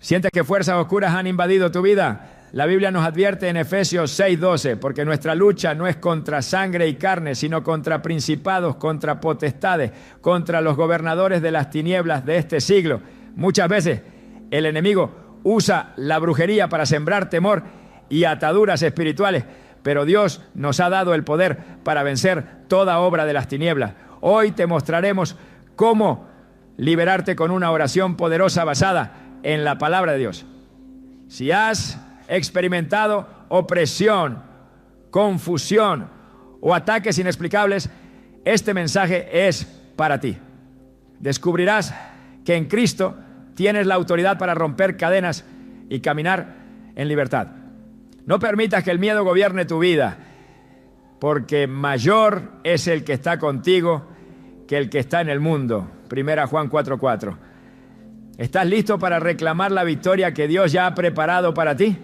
¿Sientes que fuerzas oscuras han invadido tu vida? La Biblia nos advierte en Efesios 6:12, porque nuestra lucha no es contra sangre y carne, sino contra principados, contra potestades, contra los gobernadores de las tinieblas de este siglo. Muchas veces el enemigo usa la brujería para sembrar temor y ataduras espirituales, pero Dios nos ha dado el poder para vencer toda obra de las tinieblas. Hoy te mostraremos cómo liberarte con una oración poderosa basada en la palabra de Dios. Si has experimentado opresión, confusión o ataques inexplicables, este mensaje es para ti. Descubrirás que en Cristo tienes la autoridad para romper cadenas y caminar en libertad. No permitas que el miedo gobierne tu vida, porque mayor es el que está contigo que el que está en el mundo. 1 Juan 4:4. ¿Estás listo para reclamar la victoria que Dios ya ha preparado para ti?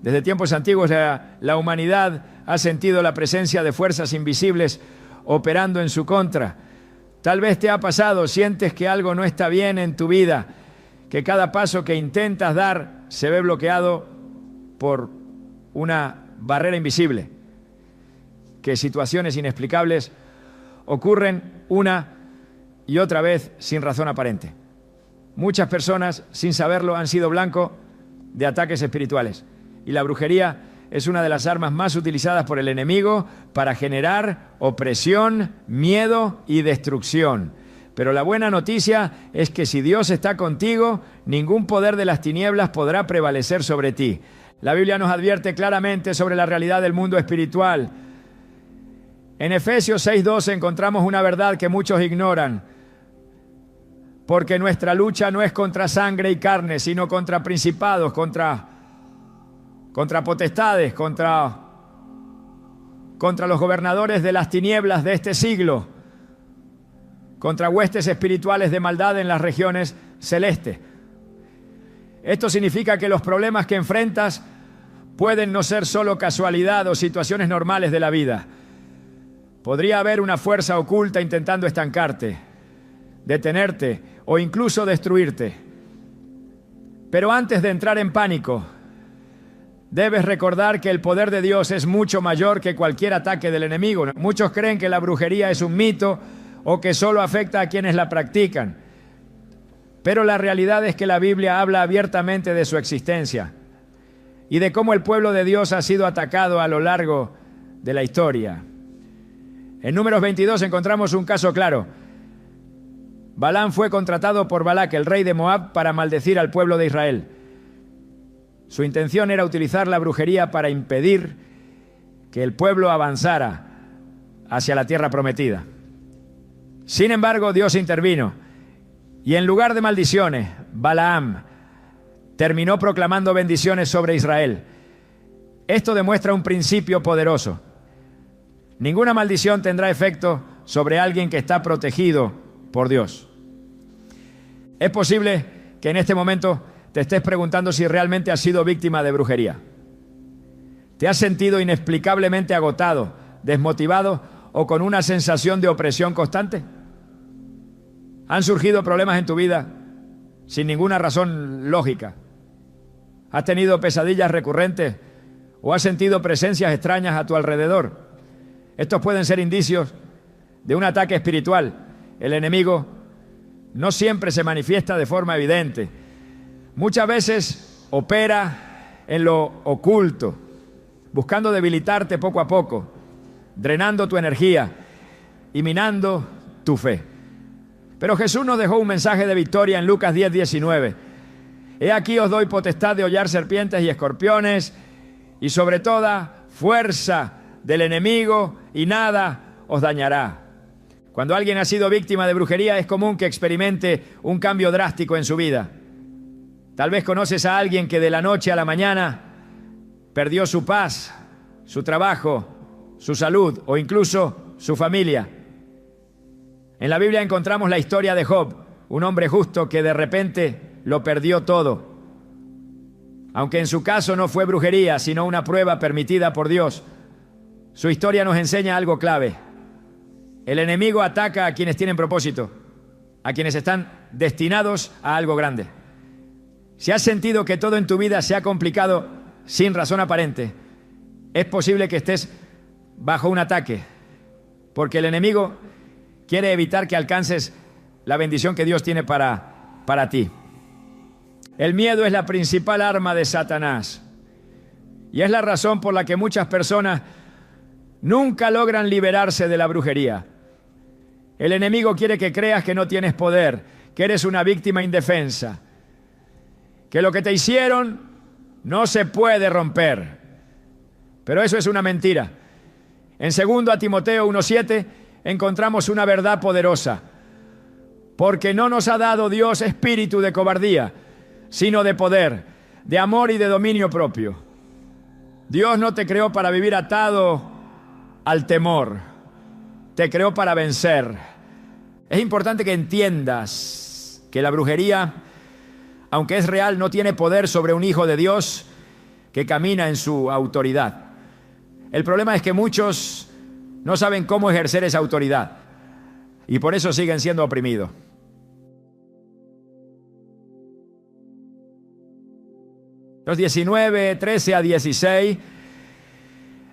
Desde tiempos antiguos la humanidad ha sentido la presencia de fuerzas invisibles operando en su contra. Tal vez te ha pasado, sientes que algo no está bien en tu vida, que cada paso que intentas dar se ve bloqueado por una barrera invisible, que situaciones inexplicables ocurren una y otra vez sin razón aparente. Muchas personas, sin saberlo, han sido blanco de ataques espirituales. Y la brujería es una de las armas más utilizadas por el enemigo para generar opresión, miedo y destrucción. Pero la buena noticia es que si Dios está contigo, ningún poder de las tinieblas podrá prevalecer sobre ti. La Biblia nos advierte claramente sobre la realidad del mundo espiritual. En Efesios 6:12 encontramos una verdad que muchos ignoran. Porque nuestra lucha no es contra sangre y carne, sino contra principados, contra potestades, contra los gobernadores de las tinieblas de este siglo, contra huestes espirituales de maldad en las regiones celestes. Esto significa que los problemas que enfrentas pueden no ser solo casualidad o situaciones normales de la vida. Podría haber una fuerza oculta intentando estancarte, detenerte o incluso destruirte. Pero antes de entrar en pánico, debes recordar que el poder de Dios es mucho mayor que cualquier ataque del enemigo. Muchos creen que la brujería es un mito o que solo afecta a quienes la practican. Pero la realidad es que la Biblia habla abiertamente de su existencia y de cómo el pueblo de Dios ha sido atacado a lo largo de la historia. En Números 22 encontramos un caso claro. Balaam fue contratado por Balac, el rey de Moab, para maldecir al pueblo de Israel. Su intención era utilizar la brujería para impedir que el pueblo avanzara hacia la tierra prometida. Sin embargo, Dios intervino y en lugar de maldiciones, Balaam terminó proclamando bendiciones sobre Israel. Esto demuestra un principio poderoso. Ninguna maldición tendrá efecto sobre alguien que está protegido por Dios. Es posible que en este momento te estés preguntando si realmente has sido víctima de brujería. ¿Te has sentido inexplicablemente agotado, desmotivado o con una sensación de opresión constante? ¿Han surgido problemas en tu vida sin ninguna razón lógica? ¿Has tenido pesadillas recurrentes o has sentido presencias extrañas a tu alrededor? Estos pueden ser indicios de un ataque espiritual. El enemigo no siempre se manifiesta de forma evidente. Muchas veces opera en lo oculto, buscando debilitarte poco a poco, drenando tu energía y minando tu fe. Pero Jesús nos dejó un mensaje de victoria en Lucas 10:19. He aquí os doy potestad de hollar serpientes y escorpiones y sobre toda fuerza del enemigo y nada os dañará. Cuando alguien ha sido víctima de brujería es común que experimente un cambio drástico en su vida. Tal vez conoces a alguien que de la noche a la mañana perdió su paz, su trabajo, su salud o incluso su familia. En la Biblia encontramos la historia de Job, un hombre justo que de repente lo perdió todo. Aunque en su caso no fue brujería, sino una prueba permitida por Dios, su historia nos enseña algo clave. El enemigo ataca a quienes tienen propósito, a quienes están destinados a algo grande. Si has sentido que todo en tu vida se ha complicado sin razón aparente, es posible que estés bajo un ataque, porque el enemigo quiere evitar que alcances la bendición que Dios tiene para ti. El miedo es la principal arma de Satanás y es la razón por la que muchas personas nunca logran liberarse de la brujería. El enemigo quiere que creas que no tienes poder, que eres una víctima indefensa, que lo que te hicieron no se puede romper. Pero eso es una mentira. En 2 Timoteo 1:7 encontramos una verdad poderosa. Porque no nos ha dado Dios espíritu de cobardía, sino de poder, de amor y de dominio propio. Dios no te creó para vivir atado al temor. Te creó para vencer. Es importante que entiendas que la brujería, aunque es real, no tiene poder sobre un hijo de Dios que camina en su autoridad. El problema es que muchos no saben cómo ejercer esa autoridad y por eso siguen siendo oprimidos. Los 19, 13 a 16,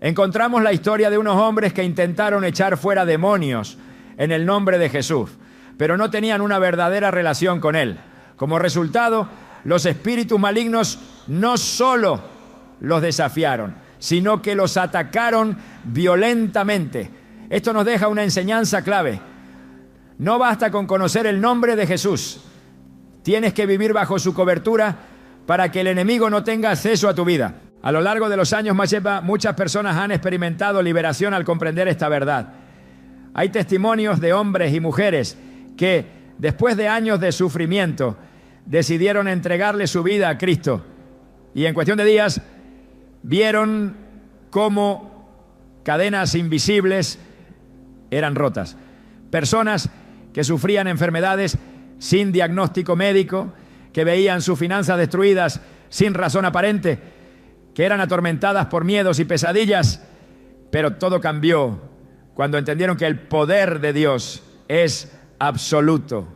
encontramos la historia de unos hombres que intentaron echar fuera demonios en el nombre de Jesús, pero no tenían una verdadera relación con Él. Como resultado, los espíritus malignos no solo los desafiaron, sino que los atacaron violentamente. Esto nos deja una enseñanza clave. No basta con conocer el nombre de Jesús. Tienes que vivir bajo su cobertura para que el enemigo no tenga acceso a tu vida. A lo largo de los años, muchas personas han experimentado liberación al comprender esta verdad. Hay testimonios de hombres y mujeres que, después de años de sufrimiento, decidieron entregarle su vida a Cristo. Y en cuestión de días, vieron cómo cadenas invisibles eran rotas. Personas que sufrían enfermedades sin diagnóstico médico, que veían sus finanzas destruidas sin razón aparente, que eran atormentadas por miedos y pesadillas, pero todo cambió cuando entendieron que el poder de Dios es absoluto.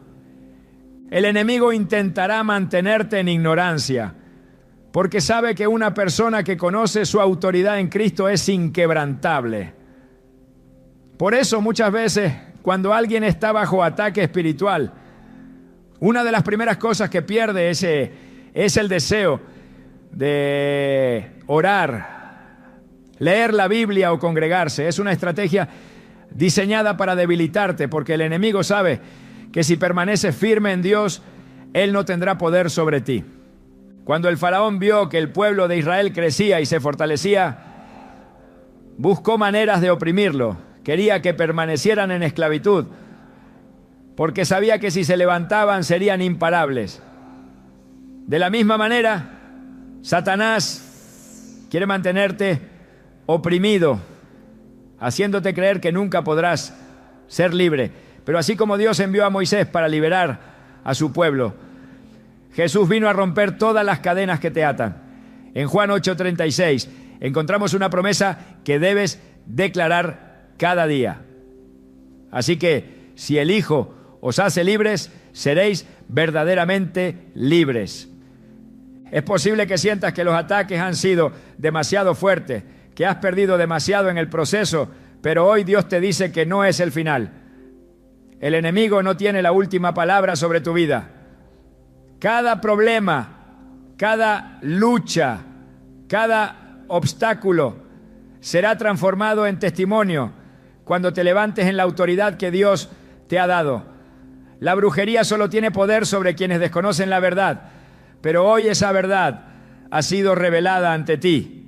El enemigo intentará mantenerte en ignorancia, porque sabe que una persona que conoce su autoridad en Cristo es inquebrantable. Por eso muchas veces, cuando alguien está bajo ataque espiritual, una de las primeras cosas que pierde es el deseo de orar, leer la Biblia o congregarse. Es una estrategia diseñada para debilitarte, porque el enemigo sabe que si permaneces firme en Dios, Él no tendrá poder sobre ti. Cuando el faraón vio que el pueblo de Israel crecía y se fortalecía, buscó maneras de oprimirlo. Quería que permanecieran en esclavitud, porque sabía que si se levantaban serían imparables. De la misma manera, Satanás quiere mantenerte oprimido, haciéndote creer que nunca podrás ser libre. Pero así como Dios envió a Moisés para liberar a su pueblo, Jesús vino a romper todas las cadenas que te atan. En Juan 8:36 encontramos una promesa que debes declarar cada día. Así que si el Hijo os hace libres, seréis verdaderamente libres. Es posible que sientas que los ataques han sido demasiado fuertes, que has perdido demasiado en el proceso, pero hoy Dios te dice que no es el final. El enemigo no tiene la última palabra sobre tu vida. Cada problema, cada lucha, cada obstáculo será transformado en testimonio cuando te levantes en la autoridad que Dios te ha dado. La brujería solo tiene poder sobre quienes desconocen la verdad, pero hoy esa verdad ha sido revelada ante ti.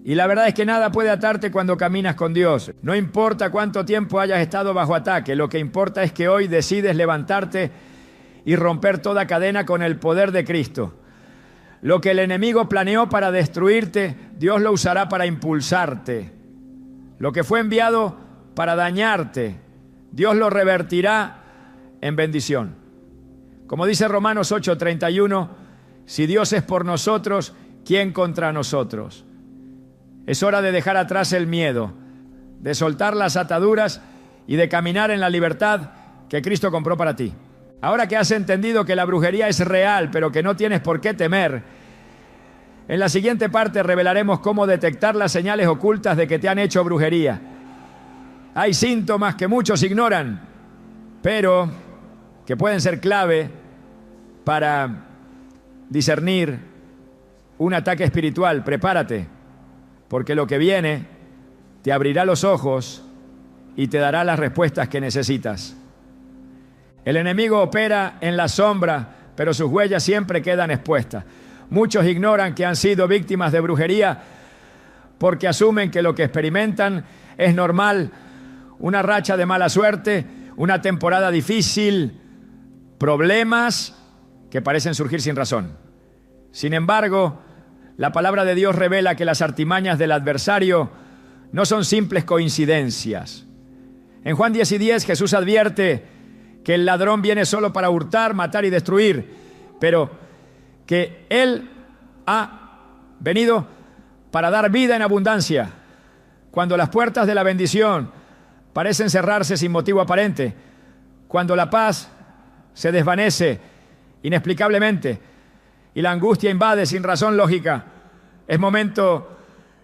Y la verdad es que nada puede atarte cuando caminas con Dios. No importa cuánto tiempo hayas estado bajo ataque, lo que importa es que hoy decides levantarte y romper toda cadena con el poder de Cristo. Lo que el enemigo planeó para destruirte, Dios lo usará para impulsarte. Lo que fue enviado para dañarte, Dios lo revertirá en bendición. Como dice Romanos 8:31, si Dios es por nosotros, ¿quién contra nosotros? Es hora de dejar atrás el miedo, de soltar las ataduras y de caminar en la libertad que Cristo compró para ti. Ahora que has entendido que la brujería es real, pero que no tienes por qué temer, en la siguiente parte revelaremos cómo detectar las señales ocultas de que te han hecho brujería. Hay síntomas que muchos ignoran, pero que pueden ser clave para discernir un ataque espiritual. Prepárate, porque lo que viene te abrirá los ojos y te dará las respuestas que necesitas. El enemigo opera en la sombra, pero sus huellas siempre quedan expuestas. Muchos ignoran que han sido víctimas de brujería porque asumen que lo que experimentan es normal, una racha de mala suerte, una temporada difícil, problemas que parecen surgir sin razón. Sin embargo, la palabra de Dios revela que las artimañas del adversario no son simples coincidencias. En Juan 10:10 Jesús advierte que el ladrón viene solo para hurtar, matar y destruir, pero que Él ha venido para dar vida en abundancia. Cuando las puertas de la bendición parecen cerrarse sin motivo aparente, cuando la paz se desvanece inexplicablemente y la angustia invade sin razón lógica, es momento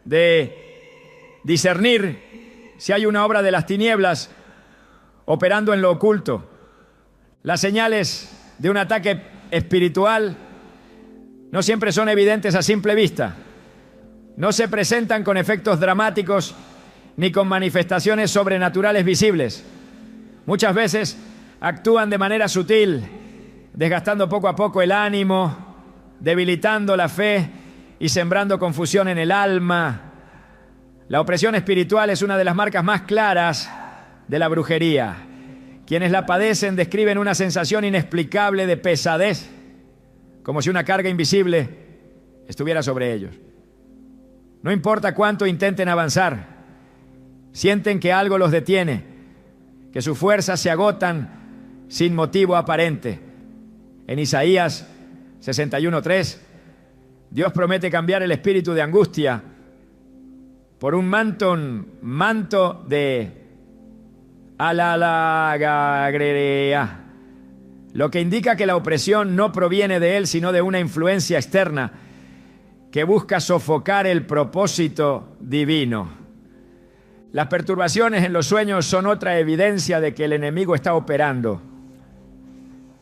de discernir si hay una obra de las tinieblas operando en lo oculto. Las señales de un ataque espiritual no siempre son evidentes a simple vista. No se presentan con efectos dramáticos ni con manifestaciones sobrenaturales visibles. Muchas veces actúan de manera sutil, desgastando poco a poco el ánimo, debilitando la fe y sembrando confusión en el alma. La opresión espiritual es una de las marcas más claras de la brujería. Quienes la padecen describen una sensación inexplicable de pesadez, como si una carga invisible estuviera sobre ellos. No importa cuánto intenten avanzar, sienten que algo los detiene, que sus fuerzas se agotan sin motivo aparente. En Isaías 61:3, Dios promete cambiar el espíritu de angustia por un manto de alalagagrea, lo que indica que la opresión no proviene de él, sino de una influencia externa que busca sofocar el propósito divino. Las perturbaciones en los sueños son otra evidencia de que el enemigo está operando.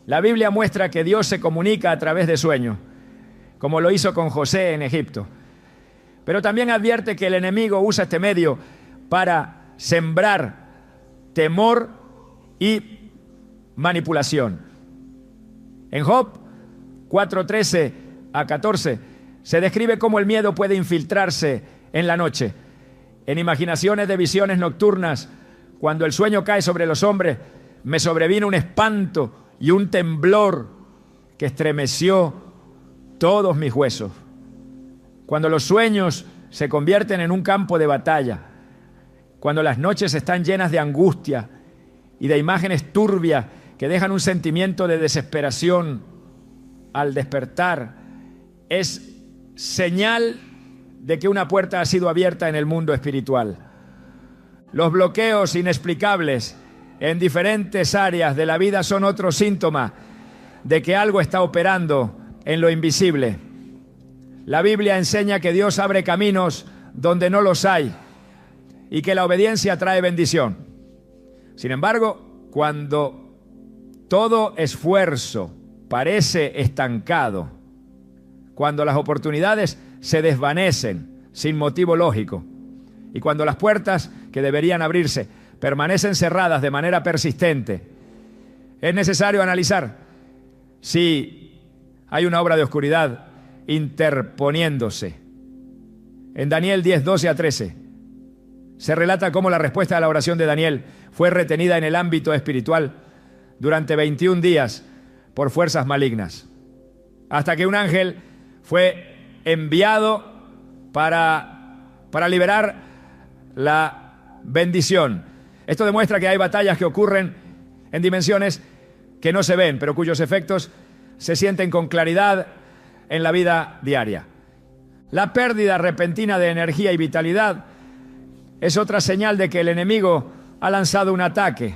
La Biblia muestra que Dios se comunica a través de sueños, como lo hizo con José en Egipto. Pero también advierte que el enemigo usa este medio para sembrar temor y manipulación. En Job 4:13-14 se describe cómo el miedo puede infiltrarse en la noche. En imaginaciones de visiones nocturnas, cuando el sueño cae sobre los hombres, me sobrevino un espanto y un temblor que estremeció todos mis huesos. Cuando los sueños se convierten en un campo de batalla, cuando las noches están llenas de angustia y de imágenes turbias que dejan un sentimiento de desesperación al despertar, es señal de que una puerta ha sido abierta en el mundo espiritual. Los bloqueos inexplicables en diferentes áreas de la vida son otro síntoma de que algo está operando en lo invisible. La Biblia enseña que Dios abre caminos donde no los hay y que la obediencia trae bendición. Sin embargo, cuando todo esfuerzo parece estancado, cuando las oportunidades se desvanecen sin motivo lógico y cuando las puertas que deberían abrirse permanecen cerradas de manera persistente, es necesario analizar si hay una obra de oscuridad interponiéndose. En Daniel 10:12-13 se relata cómo la respuesta a la oración de Daniel fue retenida en el ámbito espiritual durante 21 días por fuerzas malignas, hasta que un ángel fue enviado para liberar la bendición. Esto demuestra que hay batallas que ocurren en dimensiones que no se ven, pero cuyos efectos se sienten con claridad en la vida diaria. La pérdida repentina de energía y vitalidad es otra señal de que el enemigo ha lanzado un ataque.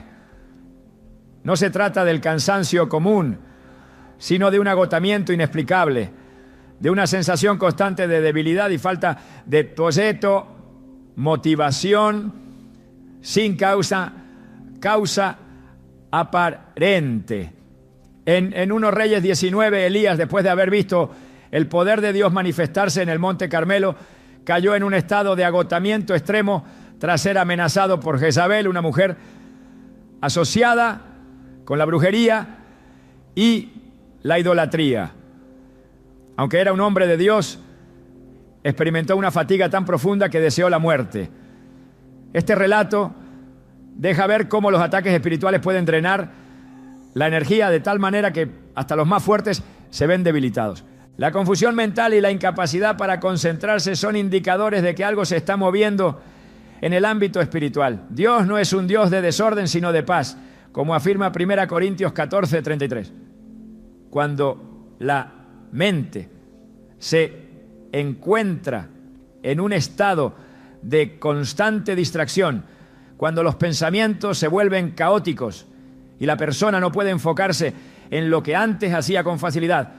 No se trata del cansancio común, sino de un agotamiento inexplicable, de una sensación constante de debilidad y falta de proyecto, motivación, sin causa aparente. En 1 Reyes 19, Elías, después de haber visto el poder de Dios manifestarse en el Monte Carmelo, cayó en un estado de agotamiento extremo tras ser amenazado por Jezabel, una mujer asociada con la brujería y la idolatría. Aunque era un hombre de Dios, experimentó una fatiga tan profunda que deseó la muerte. Este relato deja ver cómo los ataques espirituales pueden drenar la energía de tal manera que hasta los más fuertes se ven debilitados. La confusión mental y la incapacidad para concentrarse son indicadores de que algo se está moviendo en el ámbito espiritual. Dios no es un Dios de desorden, sino de paz, como afirma 1 Corintios 14, 33. Cuando la mente se encuentra en un estado de constante distracción, cuando los pensamientos se vuelven caóticos y la persona no puede enfocarse en lo que antes hacía con facilidad,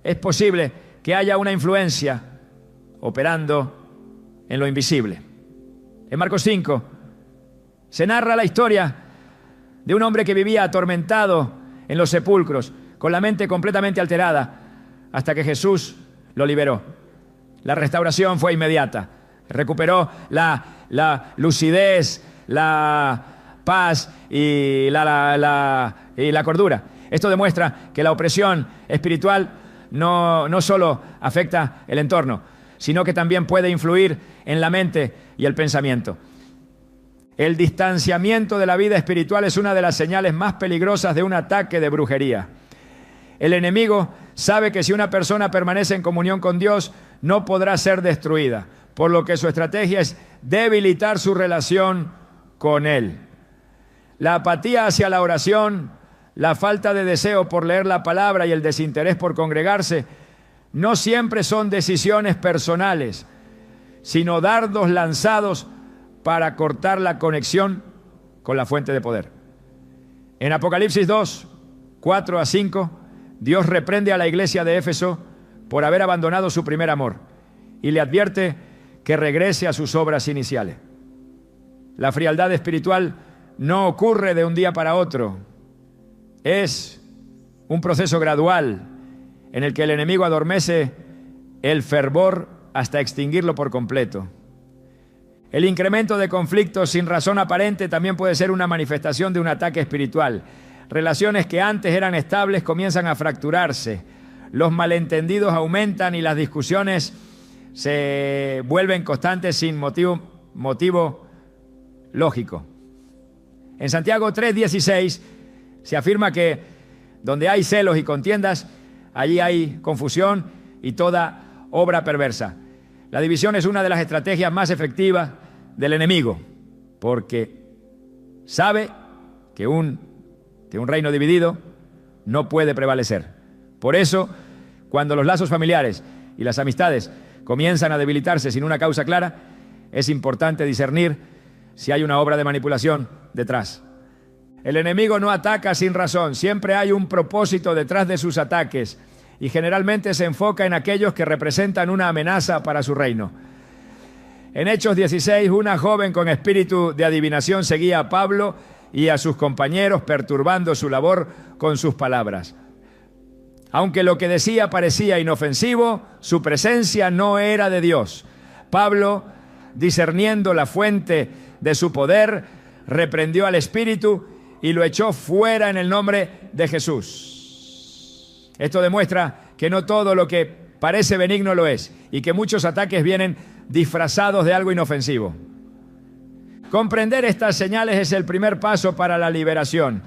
es posible que haya una influencia operando en lo invisible. En Marcos 5 se narra la historia de un hombre que vivía atormentado en los sepulcros, con la mente completamente alterada, hasta que Jesús lo liberó. La restauración fue inmediata. Recuperó la lucidez, la paz y la cordura. Esto demuestra que la opresión espiritual no solo afecta el entorno, sino que también puede influir en la mente y el pensamiento. El distanciamiento de la vida espiritual es una de las señales más peligrosas de un ataque de brujería. El enemigo sabe que si una persona permanece en comunión con Dios, no podrá ser destruida, por lo que su estrategia es debilitar su relación con Él. La apatía hacia la oración, la falta de deseo por leer la palabra y el desinterés por congregarse no siempre son decisiones personales, sino dardos lanzados para cortar la conexión con la fuente de poder. En Apocalipsis 2, 4 a 5, Dios reprende a la iglesia de Éfeso por haber abandonado su primer amor y le advierte que regrese a sus obras iniciales. La frialdad espiritual no ocurre de un día para otro. Es un proceso gradual en el que el enemigo adormece el fervor hasta extinguirlo por completo. El incremento de conflictos sin razón aparente también puede ser una manifestación de un ataque espiritual. Relaciones que antes eran estables comienzan a fracturarse. Los malentendidos aumentan y las discusiones se vuelven constantes sin motivo lógico. En Santiago 3:16 se afirma que donde hay celos y contiendas, allí hay confusión y toda obra perversa. La división es una de las estrategias más efectivas del enemigo, porque sabe que un reino dividido no puede prevalecer. Por eso, cuando los lazos familiares y las amistades comienzan a debilitarse sin una causa clara, es importante discernir si hay una obra de manipulación detrás. El enemigo no ataca sin razón, siempre hay un propósito detrás de sus ataques y generalmente se enfoca en aquellos que representan una amenaza para su reino. En Hechos 16, una joven con espíritu de adivinación seguía a Pablo y a sus compañeros, perturbando su labor con sus palabras. Aunque lo que decía parecía inofensivo, su presencia no era de Dios. Pablo, discerniendo la fuente de su poder, reprendió al espíritu y lo echó fuera en el nombre de Jesús. Esto demuestra que no todo lo que parece benigno lo es y que muchos ataques vienen disfrazados de algo inofensivo. Comprender estas señales es el primer paso para la liberación.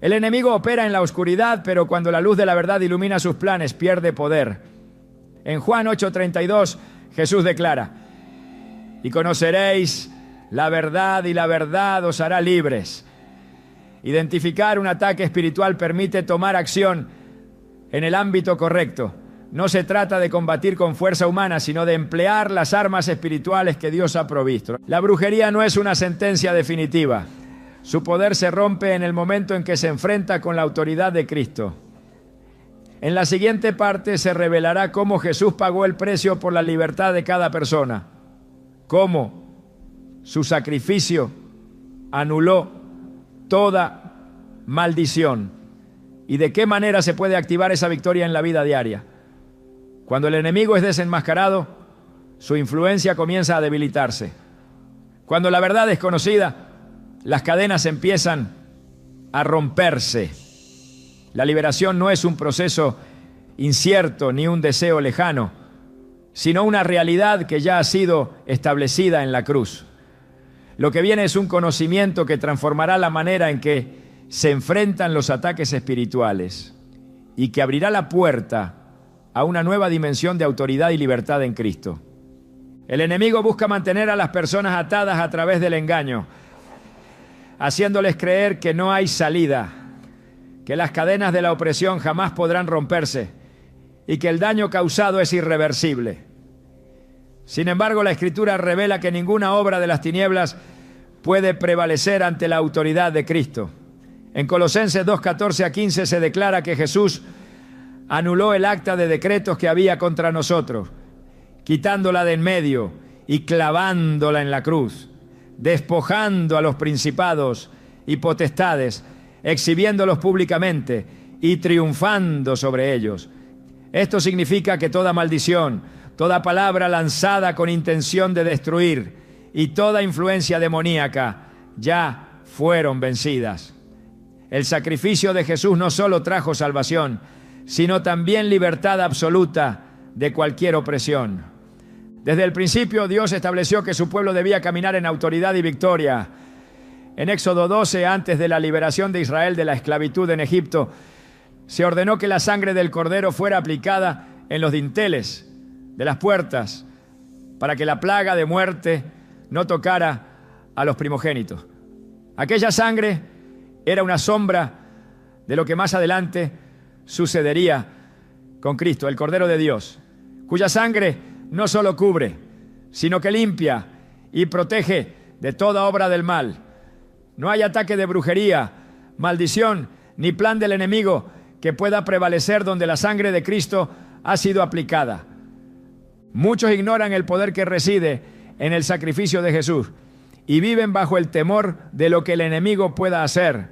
El enemigo opera en la oscuridad, pero cuando la luz de la verdad ilumina sus planes, pierde poder. En Juan 8:32, Jesús declara: y conoceréis la verdad y la verdad os hará libres. Identificar un ataque espiritual permite tomar acción en el ámbito correcto. No se trata de combatir con fuerza humana, sino de emplear las armas espirituales que Dios ha provisto. La brujería no es una sentencia definitiva. Su poder se rompe en el momento en que se enfrenta con la autoridad de Cristo. En la siguiente parte se revelará cómo Jesús pagó el precio por la libertad de cada persona, cómo su sacrificio anuló toda maldición y de qué manera se puede activar esa victoria en la vida diaria. Cuando el enemigo es desenmascarado, su influencia comienza a debilitarse. Cuando la verdad es conocida, las cadenas empiezan a romperse. La liberación no es un proceso incierto ni un deseo lejano, sino una realidad que ya ha sido establecida en la cruz. Lo que viene es un conocimiento que transformará la manera en que se enfrentan los ataques espirituales y que abrirá la puerta a una nueva dimensión de autoridad y libertad en Cristo. El enemigo busca mantener a las personas atadas a través del engaño, haciéndoles creer que no hay salida, que las cadenas de la opresión jamás podrán romperse y que el daño causado es irreversible. Sin embargo, la Escritura revela que ninguna obra de las tinieblas puede prevalecer ante la autoridad de Cristo. En Colosenses 2:14-15 se declara que Jesús anuló el acta de decretos que había contra nosotros, quitándola de en medio y clavándola en la cruz, despojando a los principados y potestades, exhibiéndolos públicamente y triunfando sobre ellos. Esto significa que toda maldición, toda palabra lanzada con intención de destruir y toda influencia demoníaca ya fueron vencidas. El sacrificio de Jesús no solo trajo salvación, sino también libertad absoluta de cualquier opresión. Desde el principio Dios estableció que su pueblo debía caminar en autoridad y victoria. En Éxodo 12, antes de la liberación de Israel de la esclavitud en Egipto, se ordenó que la sangre del cordero fuera aplicada en los dinteles de las puertas para que la plaga de muerte no tocara a los primogénitos. Aquella sangre era una sombra de lo que más adelante sucedería con Cristo, el Cordero de Dios, cuya sangre no solo cubre, sino que limpia y protege de toda obra del mal. No hay ataque de brujería, maldición, ni plan del enemigo que pueda prevalecer donde la sangre de Cristo ha sido aplicada. Muchos ignoran el poder que reside en el sacrificio de Jesús y viven bajo el temor de lo que el enemigo pueda hacer.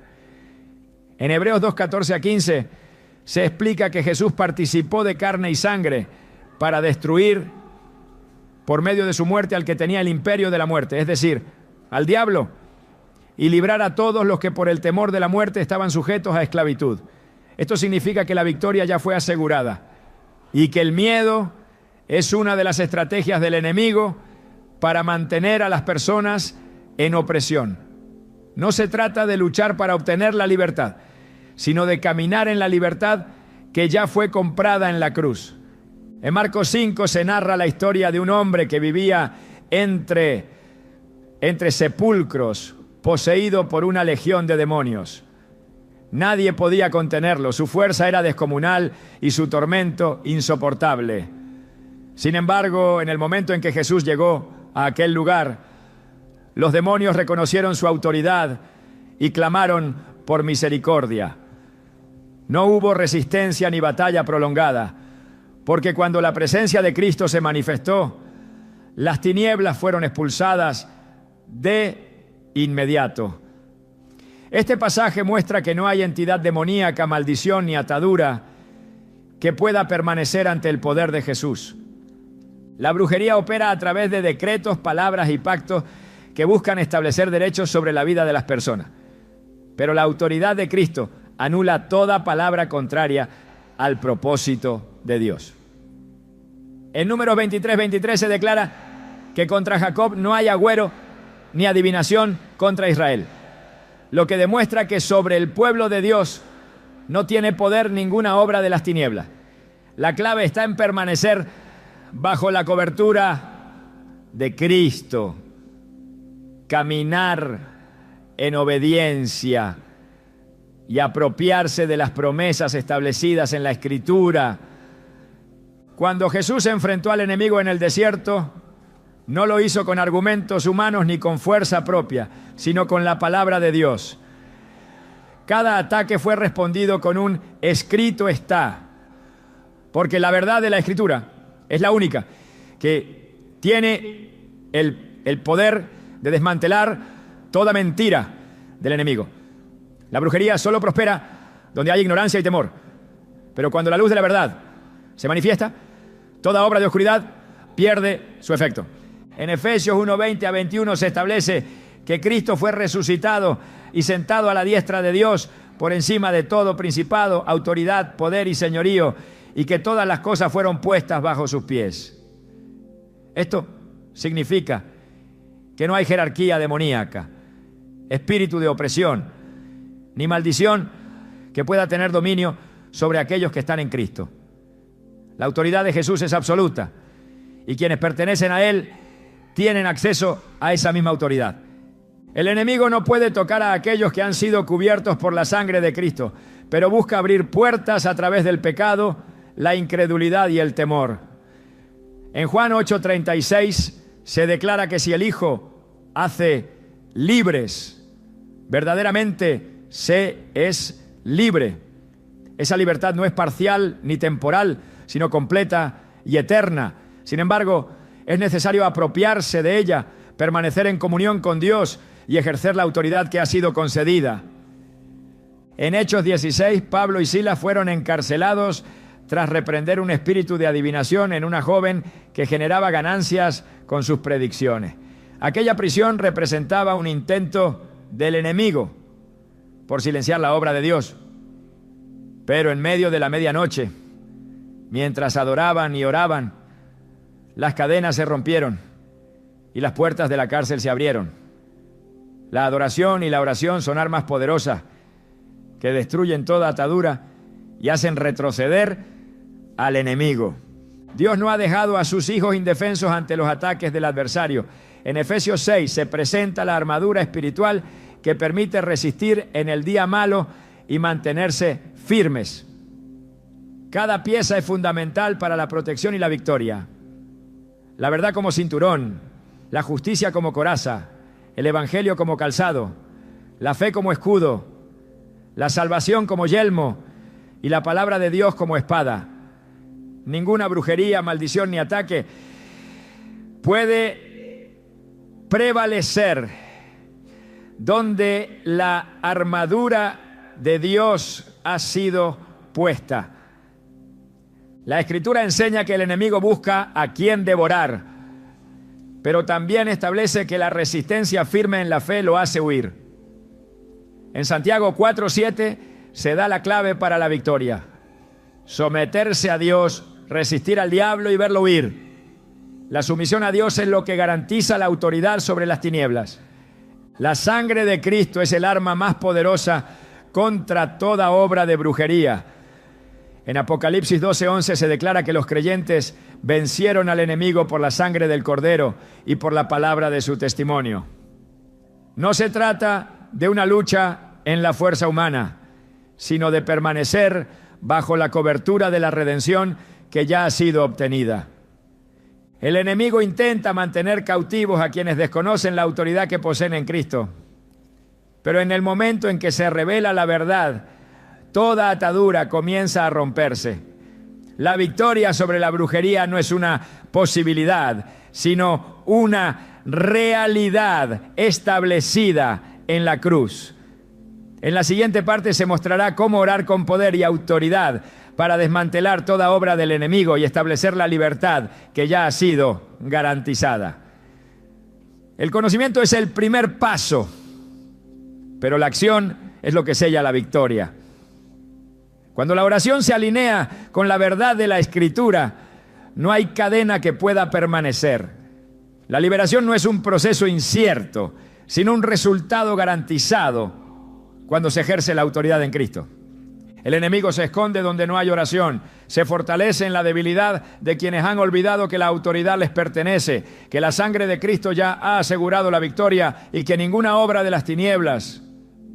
En Hebreos 2:14-15 se explica que Jesús participó de carne y sangre para destruir por medio de su muerte al que tenía el imperio de la muerte, es decir, al diablo, y librar a todos los que por el temor de la muerte estaban sujetos a esclavitud. Esto significa que la victoria ya fue asegurada y que el miedo es una de las estrategias del enemigo para mantener a las personas en opresión. No se trata de luchar para obtener la libertad, sino de caminar en la libertad que ya fue comprada en la cruz. En Marcos 5 se narra la historia de un hombre que vivía entre sepulcros, poseído por una legión de demonios. Nadie podía contenerlo, su fuerza era descomunal y su tormento insoportable. Sin embargo, en el momento en que Jesús llegó a aquel lugar, los demonios reconocieron su autoridad y clamaron por misericordia. No hubo resistencia ni batalla prolongada, porque cuando la presencia de Cristo se manifestó, las tinieblas fueron expulsadas de inmediato. Este pasaje muestra que no hay entidad demoníaca, maldición ni atadura que pueda permanecer ante el poder de Jesús. La brujería opera a través de decretos, palabras y pactos que buscan establecer derechos sobre la vida de las personas. Pero la autoridad de Cristo anula toda palabra contraria al propósito de Dios. En Números 23:23 se declara que contra Jacob no hay agüero ni adivinación contra Israel, lo que demuestra que sobre el pueblo de Dios no tiene poder ninguna obra de las tinieblas. La clave está en permanecer bajo la cobertura de Cristo, caminar en obediencia y apropiarse de las promesas establecidas en la Escritura. Cuando Jesús se enfrentó al enemigo en el desierto, No lo hizo con argumentos humanos ni con fuerza propia, sino con la palabra de Dios. Cada ataque fue respondido con un escrito está, porque la verdad de la Escritura es la única que tiene el poder de desmantelar toda mentira del enemigo. La brujería solo prospera donde hay ignorancia y temor, pero cuando la luz de la verdad se manifiesta, toda obra de oscuridad pierde su efecto. En Efesios 1:20 a 21 se establece que Cristo fue resucitado y sentado a la diestra de Dios por encima de todo principado, autoridad, poder y señorío, y que todas las cosas fueron puestas bajo sus pies. Esto significa que no hay jerarquía demoníaca, espíritu de opresión, ni maldición que pueda tener dominio sobre aquellos que están en Cristo. La autoridad de Jesús es absoluta, y quienes pertenecen a Él tienen acceso a esa misma autoridad. El enemigo no puede tocar a aquellos que han sido cubiertos por la sangre de Cristo, pero busca abrir puertas a través del pecado, la incredulidad y el temor. En Juan 8:36 se declara que si el Hijo hace libres, verdaderamente se es libre. Esa libertad no es parcial ni temporal, sino completa y eterna. Sin embargo, es necesario apropiarse de ella, permanecer en comunión con Dios y ejercer la autoridad que ha sido concedida. En Hechos 16, Pablo y Silas fueron encarcelados tras reprender un espíritu de adivinación en una joven que generaba ganancias con sus predicciones. Aquella prisión representaba un intento del enemigo por silenciar la obra de Dios. Pero en medio de la medianoche, mientras adoraban y oraban, las cadenas se rompieron y las puertas de la cárcel se abrieron. La adoración y la oración son armas poderosas que destruyen toda atadura y hacen retroceder al enemigo. Dios no ha dejado a sus hijos indefensos ante los ataques del adversario. En Efesios 6 se presenta la armadura espiritual que permite resistir en el día malo y mantenerse firmes. Cada pieza es fundamental para la protección y la victoria. La verdad como cinturón, la justicia como coraza, el evangelio como calzado, la fe como escudo, la salvación como yelmo y la palabra de Dios como espada. Ninguna brujería, maldición ni ataque puede prevalecer donde la armadura de Dios ha sido puesta. La Escritura enseña que el enemigo busca a quien devorar, pero también establece que la resistencia firme en la fe lo hace huir. En Santiago 4:7 se da la clave para la victoria: someterse a Dios, resistir al diablo y verlo huir. La sumisión a Dios es lo que garantiza la autoridad sobre las tinieblas. La sangre de Cristo es el arma más poderosa contra toda obra de brujería. En Apocalipsis 12:11 se declara que los creyentes vencieron al enemigo por la sangre del Cordero y por la palabra de su testimonio. No se trata de una lucha en la fuerza humana, sino de permanecer bajo la cobertura de la redención que ya ha sido obtenida. El enemigo intenta mantener cautivos a quienes desconocen la autoridad que poseen en Cristo. Pero en el momento en que se revela la verdad, toda atadura comienza a romperse. La victoria sobre la brujería no es una posibilidad, sino una realidad establecida en la cruz. En la siguiente parte se mostrará cómo orar con poder y autoridad para desmantelar toda obra del enemigo y establecer la libertad que ya ha sido garantizada. El conocimiento es el primer paso, pero la acción es lo que sella la victoria. Cuando la oración se alinea con la verdad de la Escritura, no hay cadena que pueda permanecer. La liberación no es un proceso incierto, sino un resultado garantizado cuando se ejerce la autoridad en Cristo. El enemigo se esconde donde no hay oración, se fortalece en la debilidad de quienes han olvidado que la autoridad les pertenece, que la sangre de Cristo ya ha asegurado la victoria y que ninguna obra de las tinieblas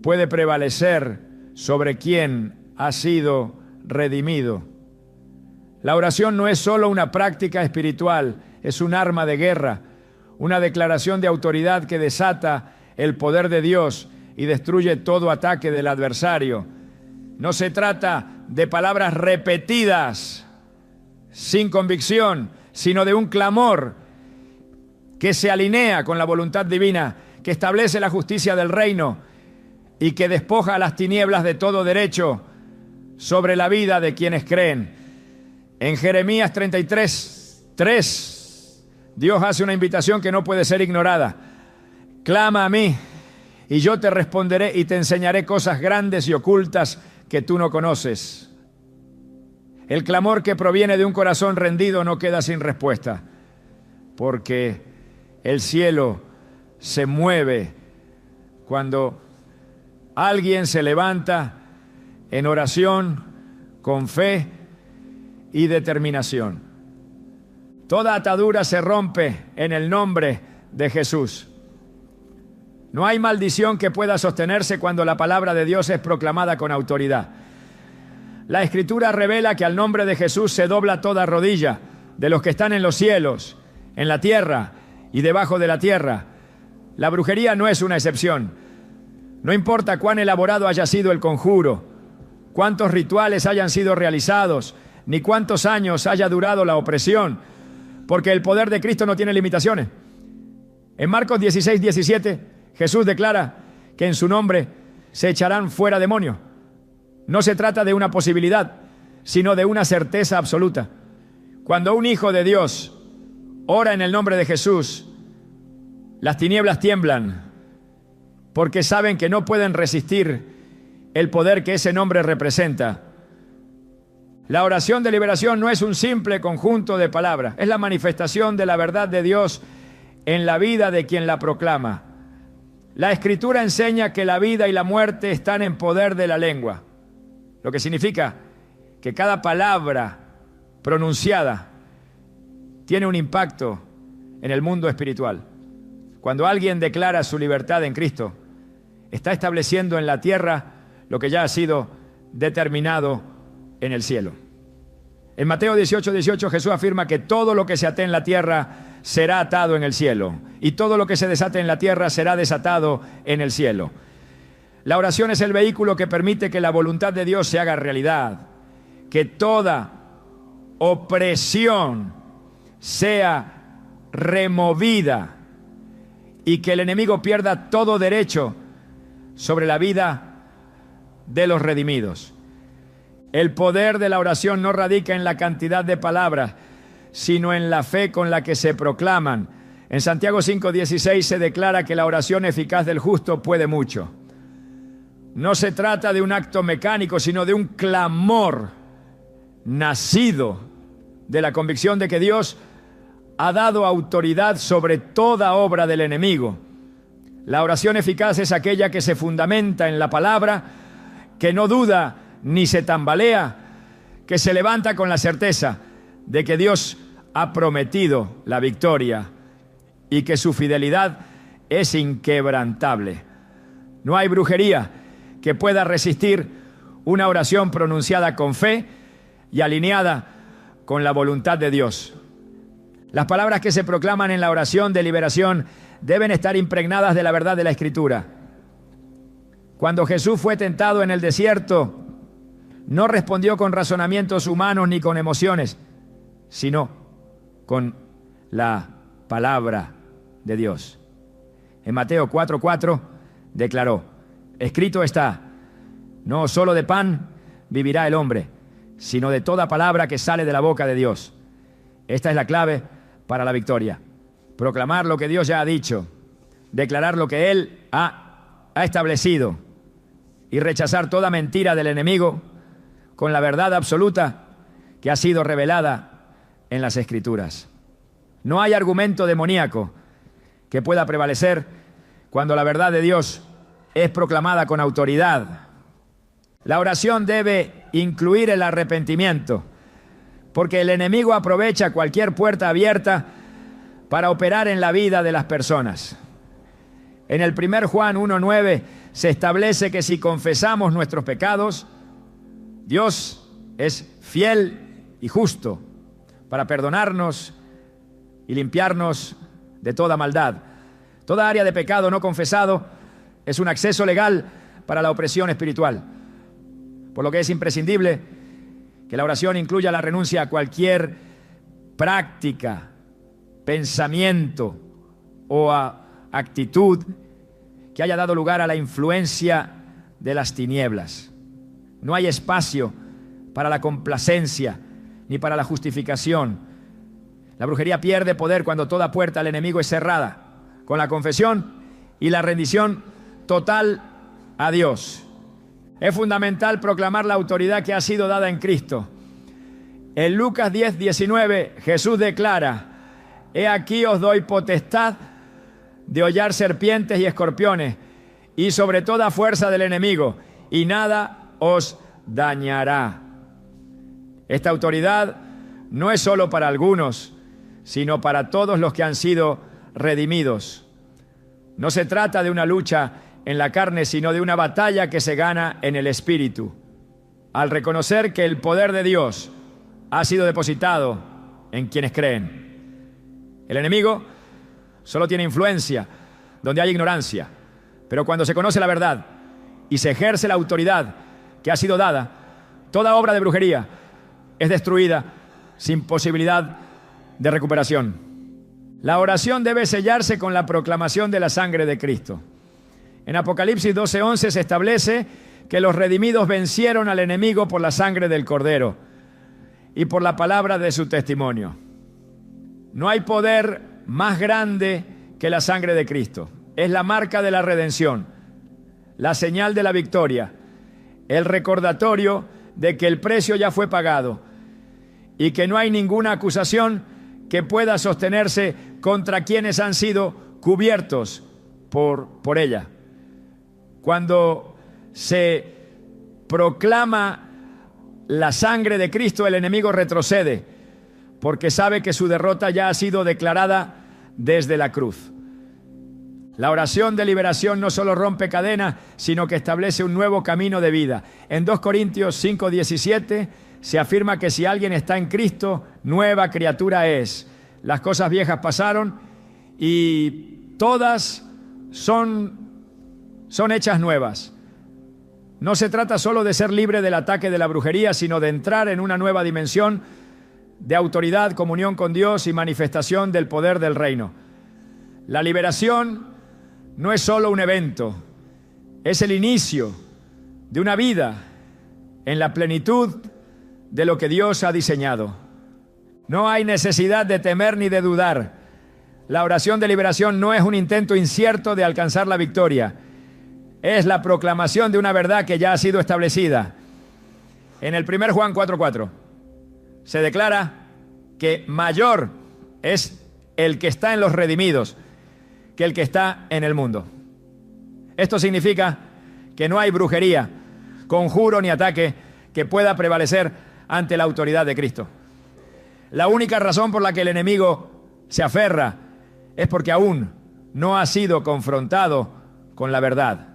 puede prevalecer sobre quien ha sido redimido. La oración no es solo una práctica espiritual, es un arma de guerra, una declaración de autoridad que desata el poder de Dios y destruye todo ataque del adversario. No se trata de palabras repetidas sin convicción, sino de un clamor que se alinea con la voluntad divina, que establece la justicia del reino y que despoja a las tinieblas de todo derecho sobre la vida de quienes creen. En Jeremías 33:3, Dios hace una invitación que no puede ser ignorada. Clama a mí y yo te responderé y te enseñaré cosas grandes y ocultas que tú no conoces. El clamor que proviene de un corazón rendido no queda sin respuesta, porque el cielo se mueve cuando alguien se levanta en oración, con fe y determinación. Toda atadura se rompe en el nombre de Jesús. No hay maldición que pueda sostenerse cuando la palabra de Dios es proclamada con autoridad. La Escritura revela que al nombre de Jesús se dobla toda rodilla de los que están en los cielos, en la tierra y debajo de la tierra. La brujería no es una excepción. No importa cuán elaborado haya sido el conjuro, cuántos rituales hayan sido realizados, ni cuántos años haya durado la opresión, porque el poder de Cristo no tiene limitaciones. En Marcos 16:17, Jesús declara que en su nombre se echarán fuera demonios. No se trata de una posibilidad, sino de una certeza absoluta. Cuando un hijo de Dios ora en el nombre de Jesús, las tinieblas tiemblan, porque saben que no pueden resistir el poder que ese nombre representa. La oración de liberación no es un simple conjunto de palabras, es la manifestación de la verdad de Dios en la vida de quien la proclama. La Escritura enseña que la vida y la muerte están en poder de la lengua, lo que significa que cada palabra pronunciada tiene un impacto en el mundo espiritual. Cuando alguien declara su libertad en Cristo, está estableciendo en la tierra lo que ya ha sido determinado en el cielo. En Mateo 18:18 Jesús afirma que todo lo que se ate en la tierra será atado en el cielo, y todo lo que se desate en la tierra será desatado en el cielo. La oración es el vehículo que permite que la voluntad de Dios se haga realidad, que toda opresión sea removida y que el enemigo pierda todo derecho sobre la vida de los redimidos. El poder de la oración no radica en la cantidad de palabras, sino en la fe con la que se proclaman. En Santiago 5:16 se declara que la oración eficaz del justo puede mucho. No se trata de un acto mecánico, sino de un clamor nacido de la convicción de que Dios ha dado autoridad sobre toda obra del enemigo. La oración eficaz es aquella que se fundamenta en la palabra, que no duda ni se tambalea, que se levanta con la certeza de que Dios ha prometido la victoria y que su fidelidad es inquebrantable. No hay brujería que pueda resistir una oración pronunciada con fe y alineada con la voluntad de Dios. Las palabras que se proclaman en la oración de liberación deben estar impregnadas de la verdad de la Escritura. Cuando Jesús fue tentado en el desierto, no respondió con razonamientos humanos ni con emociones, sino con la palabra de Dios. En Mateo 4:4 declaró: escrito está, no solo de pan vivirá el hombre, sino de toda palabra que sale de la boca de Dios. Esta es la clave para la victoria. Proclamar lo que Dios ya ha dicho, declarar lo que Él ha establecido y rechazar toda mentira del enemigo con la verdad absoluta que ha sido revelada en las Escrituras. No hay argumento demoníaco que pueda prevalecer cuando la verdad de Dios es proclamada con autoridad. La oración debe incluir el arrepentimiento, porque el enemigo aprovecha cualquier puerta abierta para operar en la vida de las personas. En el 1 Juan 1:9 se establece que si confesamos nuestros pecados, Dios es fiel y justo para perdonarnos y limpiarnos de toda maldad. Toda área de pecado no confesado es un acceso legal para la opresión espiritual, por lo que es imprescindible que la oración incluya la renuncia a cualquier práctica, pensamiento o actitud que haya dado lugar a la influencia de las tinieblas. No hay espacio para la complacencia ni para la justificación. La brujería pierde poder cuando toda puerta al enemigo es cerrada, con la confesión y la rendición total a Dios. Es fundamental proclamar la autoridad que ha sido dada en Cristo. En Lucas 10:19, Jesús declara: he aquí os doy potestad de hollar serpientes y escorpiones y sobre toda fuerza del enemigo, y nada os dañará. Esta autoridad no es solo para algunos, sino para todos los que han sido redimidos. No se trata de una lucha en la carne, sino de una batalla que se gana en el Espíritu. Al reconocer que el poder de Dios ha sido depositado en quienes creen. El enemigo solo tiene influencia donde hay ignorancia, pero cuando se conoce la verdad y se ejerce la autoridad que ha sido dada, toda obra de brujería es destruida sin posibilidad de recuperación. La oración debe sellarse con la proclamación de la sangre de Cristo. En Apocalipsis 12:11 se establece que los redimidos vencieron al enemigo por la sangre del Cordero y por la palabra de su testimonio. No hay poder más grande que la sangre de Cristo. Es la marca de la redención, la señal de la victoria, el recordatorio de que el precio ya fue pagado y que no hay ninguna acusación que pueda sostenerse contra quienes han sido cubiertos por ella. Cuando se proclama la sangre de Cristo, el enemigo retrocede, porque sabe que su derrota ya ha sido declarada desde la cruz. La oración de liberación no solo rompe cadenas, sino que establece un nuevo camino de vida. En 2 Corintios 5:17 se afirma que si alguien está en Cristo, nueva criatura es. Las cosas viejas pasaron y todas son hechas nuevas. No se trata solo de ser libre del ataque de la brujería, sino de entrar en una nueva dimensión de autoridad, comunión con Dios y manifestación del poder del reino. La liberación no es solo un evento, es el inicio de una vida en la plenitud de lo que Dios ha diseñado. No hay necesidad de temer ni de dudar. La oración de liberación no es un intento incierto de alcanzar la victoria. Es la proclamación de una verdad que ya ha sido establecida. En el 1 Juan 4:4 se declara que mayor es el que está en los redimidos que el que está en el mundo. Esto significa que no hay brujería, conjuro ni ataque que pueda prevalecer ante la autoridad de Cristo. La única razón por la que el enemigo se aferra es porque aún no ha sido confrontado con la verdad.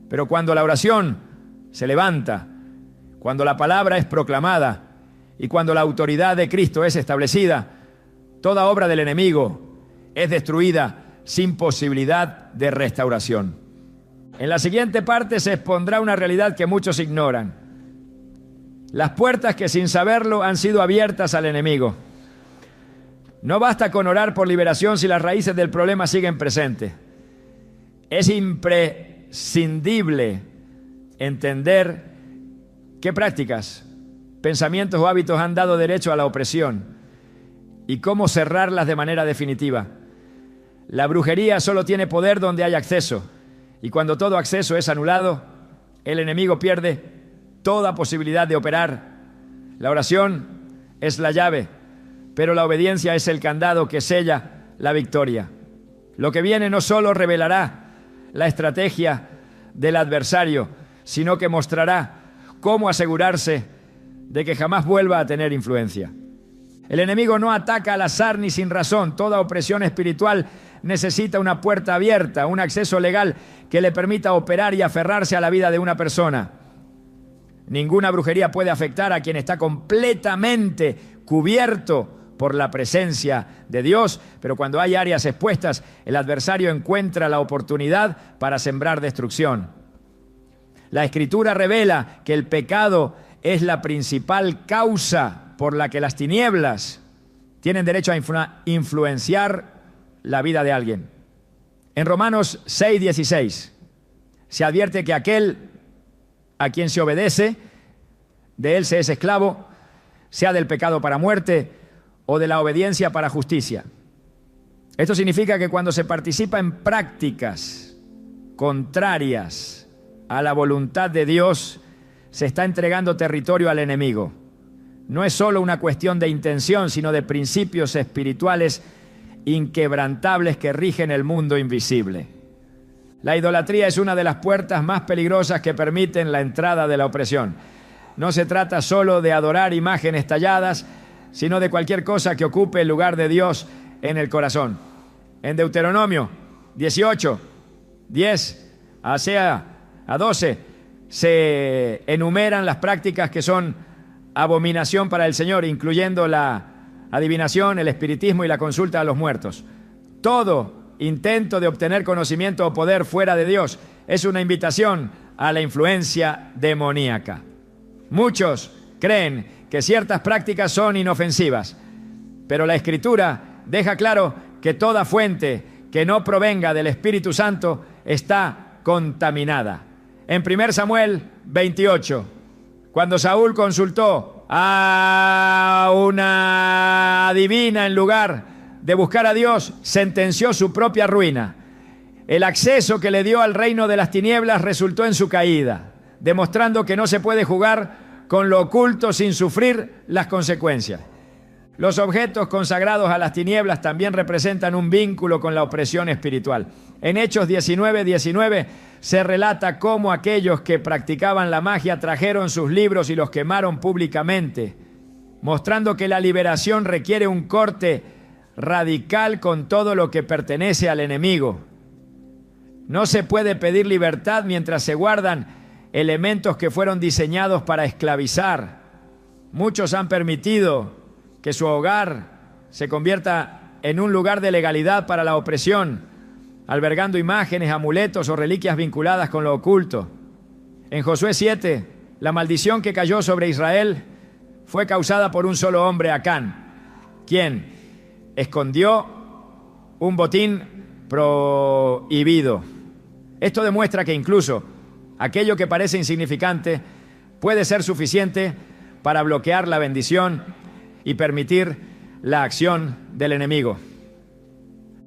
Pero cuando la oración se levanta, cuando la palabra es proclamada y cuando la autoridad de Cristo es establecida, toda obra del enemigo es destruida sin posibilidad de restauración. En la siguiente parte se expondrá una realidad que muchos ignoran. Las puertas que sin saberlo han sido abiertas al enemigo. No basta con orar por liberación si las raíces del problema siguen presentes. Es imprescindible entender qué prácticas, pensamientos o hábitos han dado derecho a la opresión y cómo cerrarlas de manera definitiva. La brujería solo tiene poder donde hay acceso, y cuando todo acceso es anulado, el enemigo pierde toda posibilidad de operar. La oración es la llave, pero la obediencia es el candado que sella la victoria. Lo que viene no solo revelará la estrategia del adversario, sino que mostrará cómo asegurarse de que jamás vuelva a tener influencia. El enemigo no ataca al azar ni sin razón. Toda opresión espiritual necesita una puerta abierta, un acceso legal que le permita operar y aferrarse a la vida de una persona. Ninguna brujería puede afectar a quien está completamente cubierto por la presencia de Dios, pero cuando hay áreas expuestas, el adversario encuentra la oportunidad para sembrar destrucción. La Escritura revela que el pecado es la principal causa por la que las tinieblas tienen derecho a influenciar la vida de alguien. En Romanos 6:16 se advierte que aquel a quien se obedece, de él se es esclavo, sea del pecado para muerte o de la obediencia para justicia. Esto significa que cuando se participa en prácticas contrarias a la voluntad de Dios, se está entregando territorio al enemigo. No es solo una cuestión de intención, sino de principios espirituales inquebrantables que rigen el mundo invisible. La idolatría es una de las puertas más peligrosas que permiten la entrada de la opresión. No se trata solo de adorar imágenes talladas, sino de cualquier cosa que ocupe el lugar de Dios en el corazón. En Deuteronomio 18, 10 a 12, se enumeran las prácticas que son abominación para el Señor, incluyendo la adivinación, el espiritismo y la consulta a los muertos. Todo intento de obtener conocimiento o poder fuera de Dios es una invitación a la influencia demoníaca. Muchos creen que ciertas prácticas son inofensivas, pero la Escritura deja claro que toda fuente que no provenga del Espíritu Santo está contaminada. En 1 Samuel 28, cuando Saúl consultó a una adivina en lugar de buscar a Dios, sentenció su propia ruina. El acceso que le dio al reino de las tinieblas resultó en su caída, demostrando que no se puede jugar con lo oculto sin sufrir las consecuencias. Los objetos consagrados a las tinieblas también representan un vínculo con la opresión espiritual. En Hechos 19:19 se relata cómo aquellos que practicaban la magia trajeron sus libros y los quemaron públicamente, mostrando que la liberación requiere un corte radical con todo lo que pertenece al enemigo. No se puede pedir libertad mientras se guardan elementos que fueron diseñados para esclavizar. Muchos han permitido que su hogar se convierta en un lugar de legalidad para la opresión, albergando imágenes, amuletos o reliquias vinculadas con lo oculto. En Josué 7, la maldición que cayó sobre Israel fue causada por un solo hombre, Acán, quien escondió un botín prohibido. Esto demuestra que incluso aquello que parece insignificante puede ser suficiente para bloquear la bendición y permitir la acción del enemigo.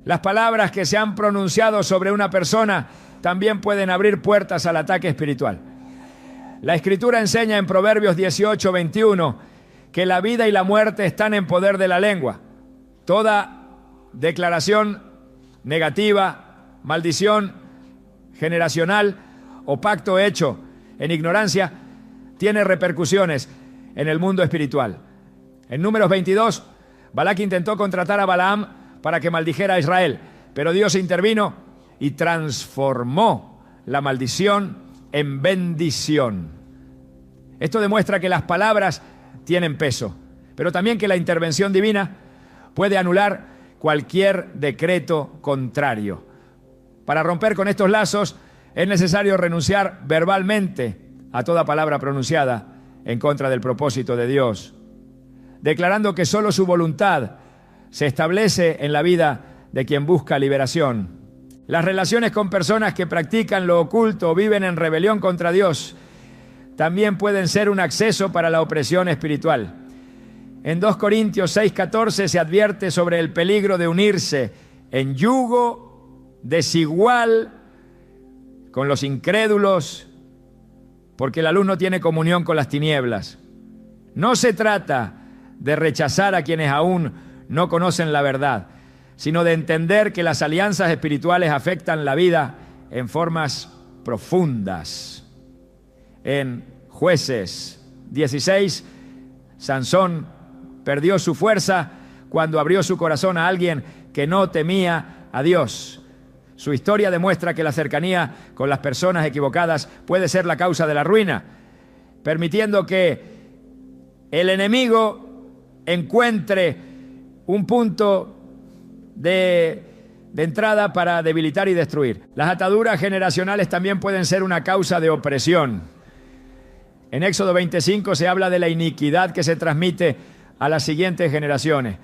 Las palabras que se han pronunciado sobre una persona también pueden abrir puertas al ataque espiritual. La Escritura enseña en Proverbios 18:21 que la vida y la muerte están en poder de la lengua. Toda declaración negativa, maldición generacional o pacto hecho en ignorancia tiene repercusiones en el mundo espiritual. En Números 22, Balac intentó contratar a Balaam para que maldijera a Israel, pero Dios intervino y transformó la maldición en bendición. Esto demuestra que las palabras tienen peso, pero también que la intervención divina puede anular cualquier decreto contrario. Para romper con estos lazos es necesario renunciar verbalmente a toda palabra pronunciada en contra del propósito de Dios, declarando que solo su voluntad se establece en la vida de quien busca liberación. Las relaciones con personas que practican lo oculto o viven en rebelión contra Dios también pueden ser un acceso para la opresión espiritual. En 2 Corintios 6:14 se advierte sobre el peligro de unirse en yugo desigual con los incrédulos, porque la luz no tiene comunión con las tinieblas. No se trata de rechazar a quienes aún no conocen la verdad, sino de entender que las alianzas espirituales afectan la vida en formas profundas. En Jueces 16, Sansón perdió su fuerza cuando abrió su corazón a alguien que no temía a Dios. Su historia demuestra que la cercanía con las personas equivocadas puede ser la causa de la ruina, permitiendo que el enemigo encuentre un punto de entrada para debilitar y destruir. Las ataduras generacionales también pueden ser una causa de opresión. En Éxodo 25 se habla de la iniquidad que se transmite a las siguientes generaciones,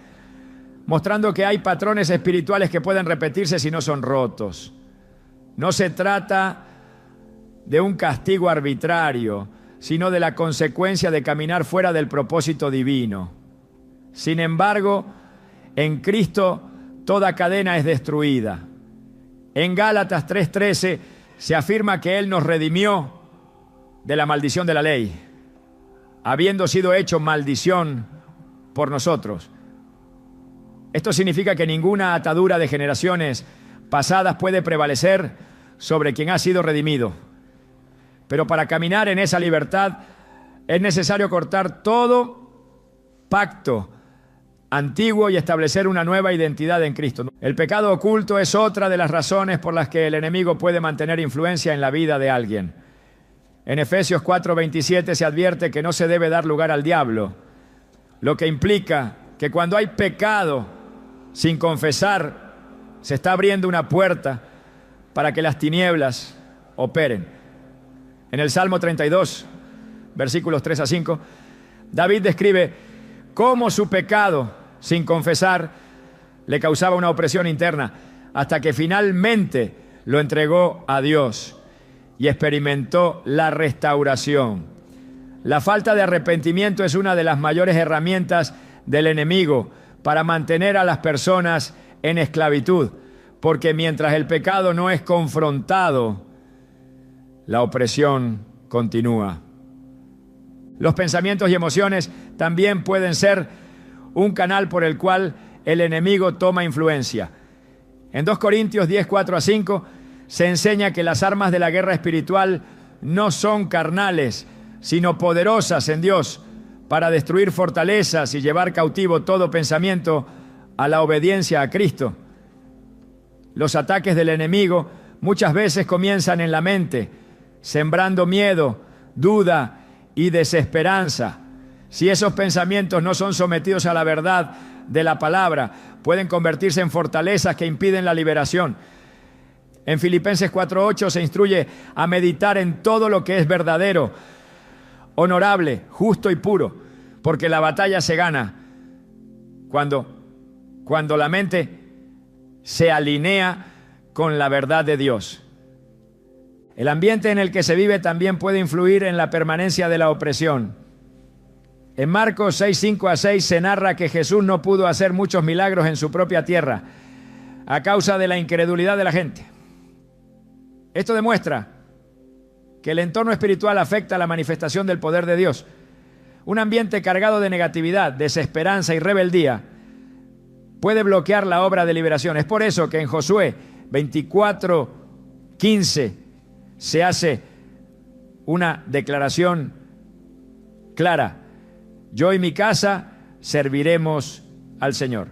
mostrando que hay patrones espirituales que pueden repetirse si no son rotos. No se trata de un castigo arbitrario, sino de la consecuencia de caminar fuera del propósito divino. Sin embargo, en Cristo toda cadena es destruida. En Gálatas 3:13 se afirma que Él nos redimió de la maldición de la ley, habiendo sido hecho maldición por nosotros. Esto significa que ninguna atadura de generaciones pasadas puede prevalecer sobre quien ha sido redimido. Pero para caminar en esa libertad es necesario cortar todo pacto antiguo y establecer una nueva identidad en Cristo. El pecado oculto es otra de las razones por las que el enemigo puede mantener influencia en la vida de alguien. En Efesios 4:27 se advierte que no se debe dar lugar al diablo, lo que implica que cuando hay pecado sin confesar, se está abriendo una puerta para que las tinieblas operen. En el Salmo 32, versículos 3 a 5, David describe cómo su pecado sin confesar le causaba una opresión interna, hasta que finalmente lo entregó a Dios y experimentó la restauración. La falta de arrepentimiento es una de las mayores herramientas del enemigo para mantener a las personas en esclavitud, porque mientras el pecado no es confrontado, la opresión continúa. Los pensamientos y emociones también pueden ser un canal por el cual el enemigo toma influencia. En 2 Corintios 10, 4 a 5 se enseña que las armas de la guerra espiritual no son carnales, sino poderosas en Dios para destruir fortalezas y llevar cautivo todo pensamiento a la obediencia a Cristo. Los ataques del enemigo muchas veces comienzan en la mente, sembrando miedo, duda y desesperanza. Si esos pensamientos no son sometidos a la verdad de la palabra, pueden convertirse en fortalezas que impiden la liberación. En Filipenses 4:8 se instruye a meditar en todo lo que es verdadero, honorable, justo y puro, porque la batalla se gana cuando la mente se alinea con la verdad de Dios. El ambiente en el que se vive también puede influir en la permanencia de la opresión. En Marcos 6, 5 a 6 se narra que Jesús no pudo hacer muchos milagros en su propia tierra a causa de la incredulidad de la gente. Esto demuestra que el entorno espiritual afecta la manifestación del poder de Dios. Un ambiente cargado de negatividad, desesperanza y rebeldía puede bloquear la obra de liberación. Es por eso que en Josué 24:15 se hace una declaración clara: yo y mi casa serviremos al Señor.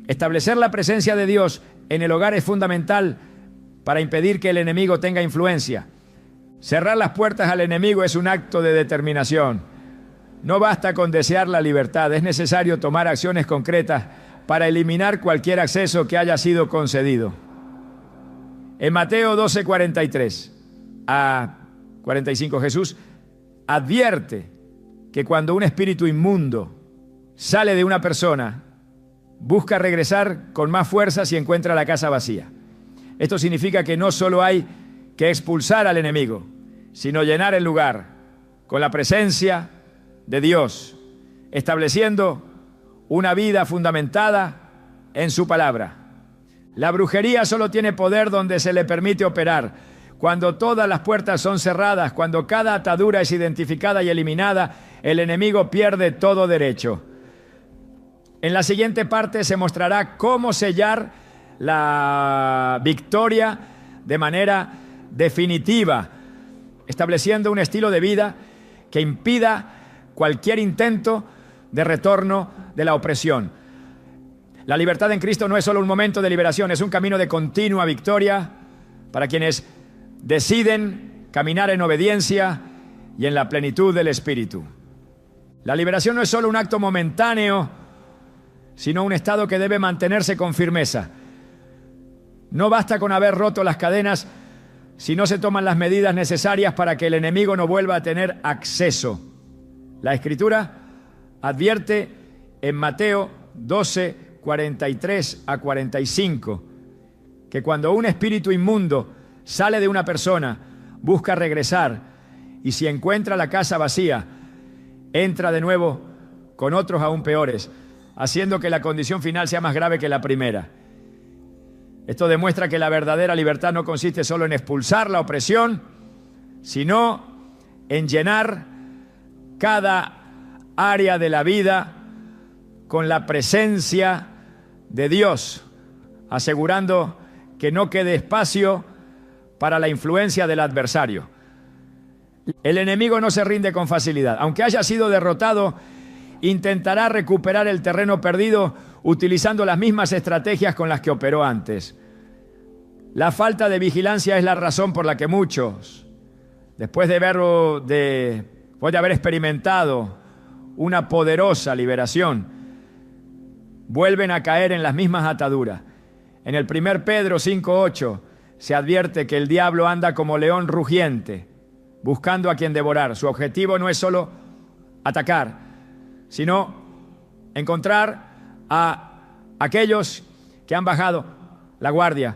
Establecer la presencia de Dios en el hogar es fundamental para impedir que el enemigo tenga influencia. Cerrar las puertas al enemigo es un acto de determinación. No basta con desear la libertad, es necesario tomar acciones concretas para eliminar cualquier acceso que haya sido concedido. En Mateo 12:43 a 45, Jesús advierte que cuando un espíritu inmundo sale de una persona, busca regresar con más fuerza si encuentra la casa vacía. Esto significa que no solo hay que expulsar al enemigo, sino llenar el lugar con la presencia de Dios, estableciendo una vida fundamentada en su palabra. La brujería solo tiene poder donde se le permite operar. Cuando todas las puertas son cerradas, cuando cada atadura es identificada y eliminada, el enemigo pierde todo derecho. En la siguiente parte se mostrará cómo sellar la victoria de manera definitiva, estableciendo un estilo de vida que impida cualquier intento de retorno de la opresión. La libertad en Cristo no es solo un momento de liberación, es un camino de continua victoria para quienes deciden caminar en obediencia y en la plenitud del Espíritu. La liberación no es solo un acto momentáneo, sino un estado que debe mantenerse con firmeza. No basta con haber roto las cadenas si no se toman las medidas necesarias para que el enemigo no vuelva a tener acceso. La Escritura advierte en Mateo 12, 43 a 45, que cuando un espíritu inmundo sale de una persona, busca regresar, y si encuentra la casa vacía, entra de nuevo con otros aún peores, haciendo que la condición final sea más grave que la primera. Esto demuestra que la verdadera libertad no consiste solo en expulsar la opresión, sino en llenar cada área de la vida con la presencia de Dios, asegurando que no quede espacio para la influencia del adversario. El enemigo no se rinde con facilidad. Aunque haya sido derrotado, intentará recuperar el terreno perdido utilizando las mismas estrategias con las que operó antes. La falta de vigilancia es la razón por la que muchos, después de haber experimentado una poderosa liberación, vuelven a caer en las mismas ataduras. En el 1 Pedro 5:8 se advierte que el diablo anda como león rugiente, buscando a quien devorar. Su objetivo no es solo atacar, sino encontrar a aquellos que han bajado la guardia,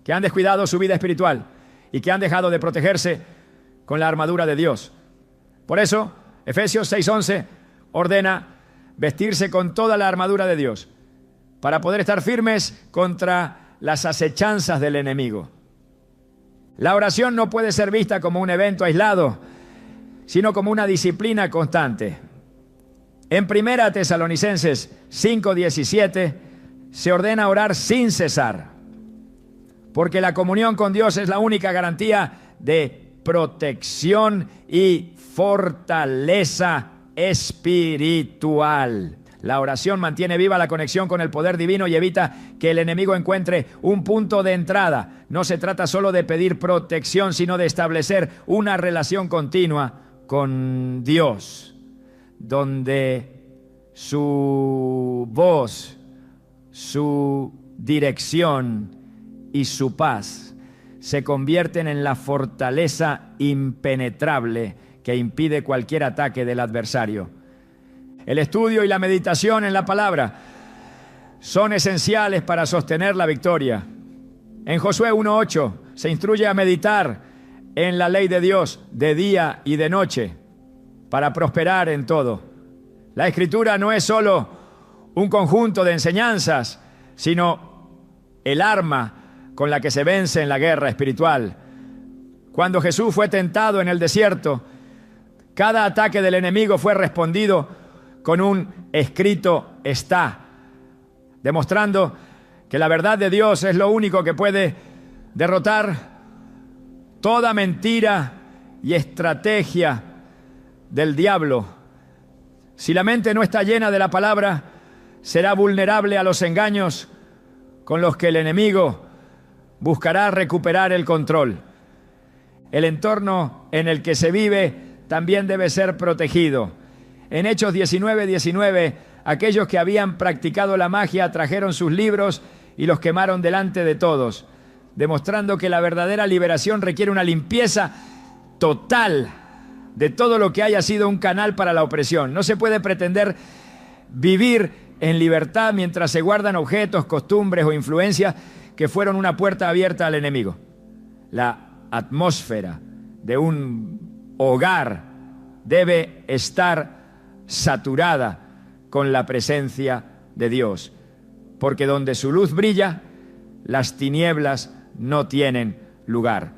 que han descuidado su vida espiritual y que han dejado de protegerse con la armadura de Dios. Por eso, Efesios 6:11 ordena vestirse con toda la armadura de Dios para poder estar firmes contra las acechanzas del enemigo. La oración no puede ser vista como un evento aislado, sino como una disciplina constante. En 1 Tesalonicenses 5:17 se ordena orar sin cesar, porque la comunión con Dios es la única garantía de protección y fortaleza espiritual. La oración mantiene viva la conexión con el poder divino y evita que el enemigo encuentre un punto de entrada. No se trata solo de pedir protección, sino de establecer una relación continua con Dios, donde su voz, su dirección y su paz se convierten en la fortaleza impenetrable que impide cualquier ataque del adversario. El estudio y la meditación en la palabra son esenciales para sostener la victoria. En Josué 1:8 se instruye a meditar en la ley de Dios de día y de noche para prosperar en todo. La Escritura no es solo un conjunto de enseñanzas, sino el arma con la que se vence en la guerra espiritual. Cuando Jesús fue tentado en el desierto, cada ataque del enemigo fue respondido con un escrito está, demostrando que la verdad de Dios es lo único que puede derrotar toda mentira y estrategia del diablo. Si la mente no está llena de la palabra, será vulnerable a los engaños con los que el enemigo buscará recuperar el control. El entorno en el que se vive también debe ser protegido. En Hechos 19:19, aquellos que habían practicado la magia trajeron sus libros y los quemaron delante de todos, demostrando que la verdadera liberación requiere una limpieza total de todo lo que haya sido un canal para la opresión. No se puede pretender vivir en libertad mientras se guardan objetos, costumbres o influencias que fueron una puerta abierta al enemigo. La atmósfera de un hogar debe estar saturada con la presencia de Dios, porque donde su luz brilla, las tinieblas no tienen lugar.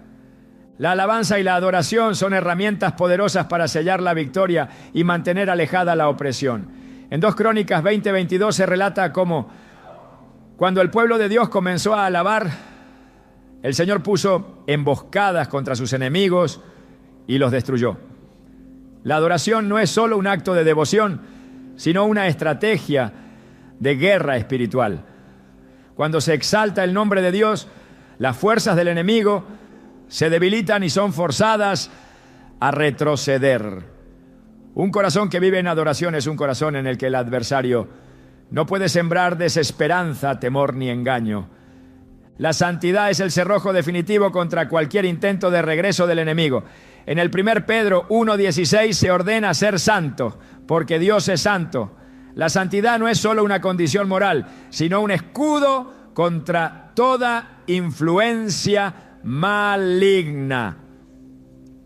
La alabanza y la adoración son herramientas poderosas para sellar la victoria y mantener alejada la opresión. En 2 Crónicas 20:22 se relata cómo cuando el pueblo de Dios comenzó a alabar, el Señor puso emboscadas contra sus enemigos y los destruyó. La adoración no es solo un acto de devoción, sino una estrategia de guerra espiritual. Cuando se exalta el nombre de Dios, las fuerzas del enemigo se debilitan y son forzadas a retroceder. Un corazón que vive en adoración es un corazón en el que el adversario No puede sembrar desesperanza, temor ni engaño. La santidad es el cerrojo definitivo contra cualquier intento de regreso del enemigo. En el 1 Pedro 1:16 se ordena ser santo, porque Dios es santo. La santidad no es solo una condición moral, sino un escudo contra toda influencia maligna.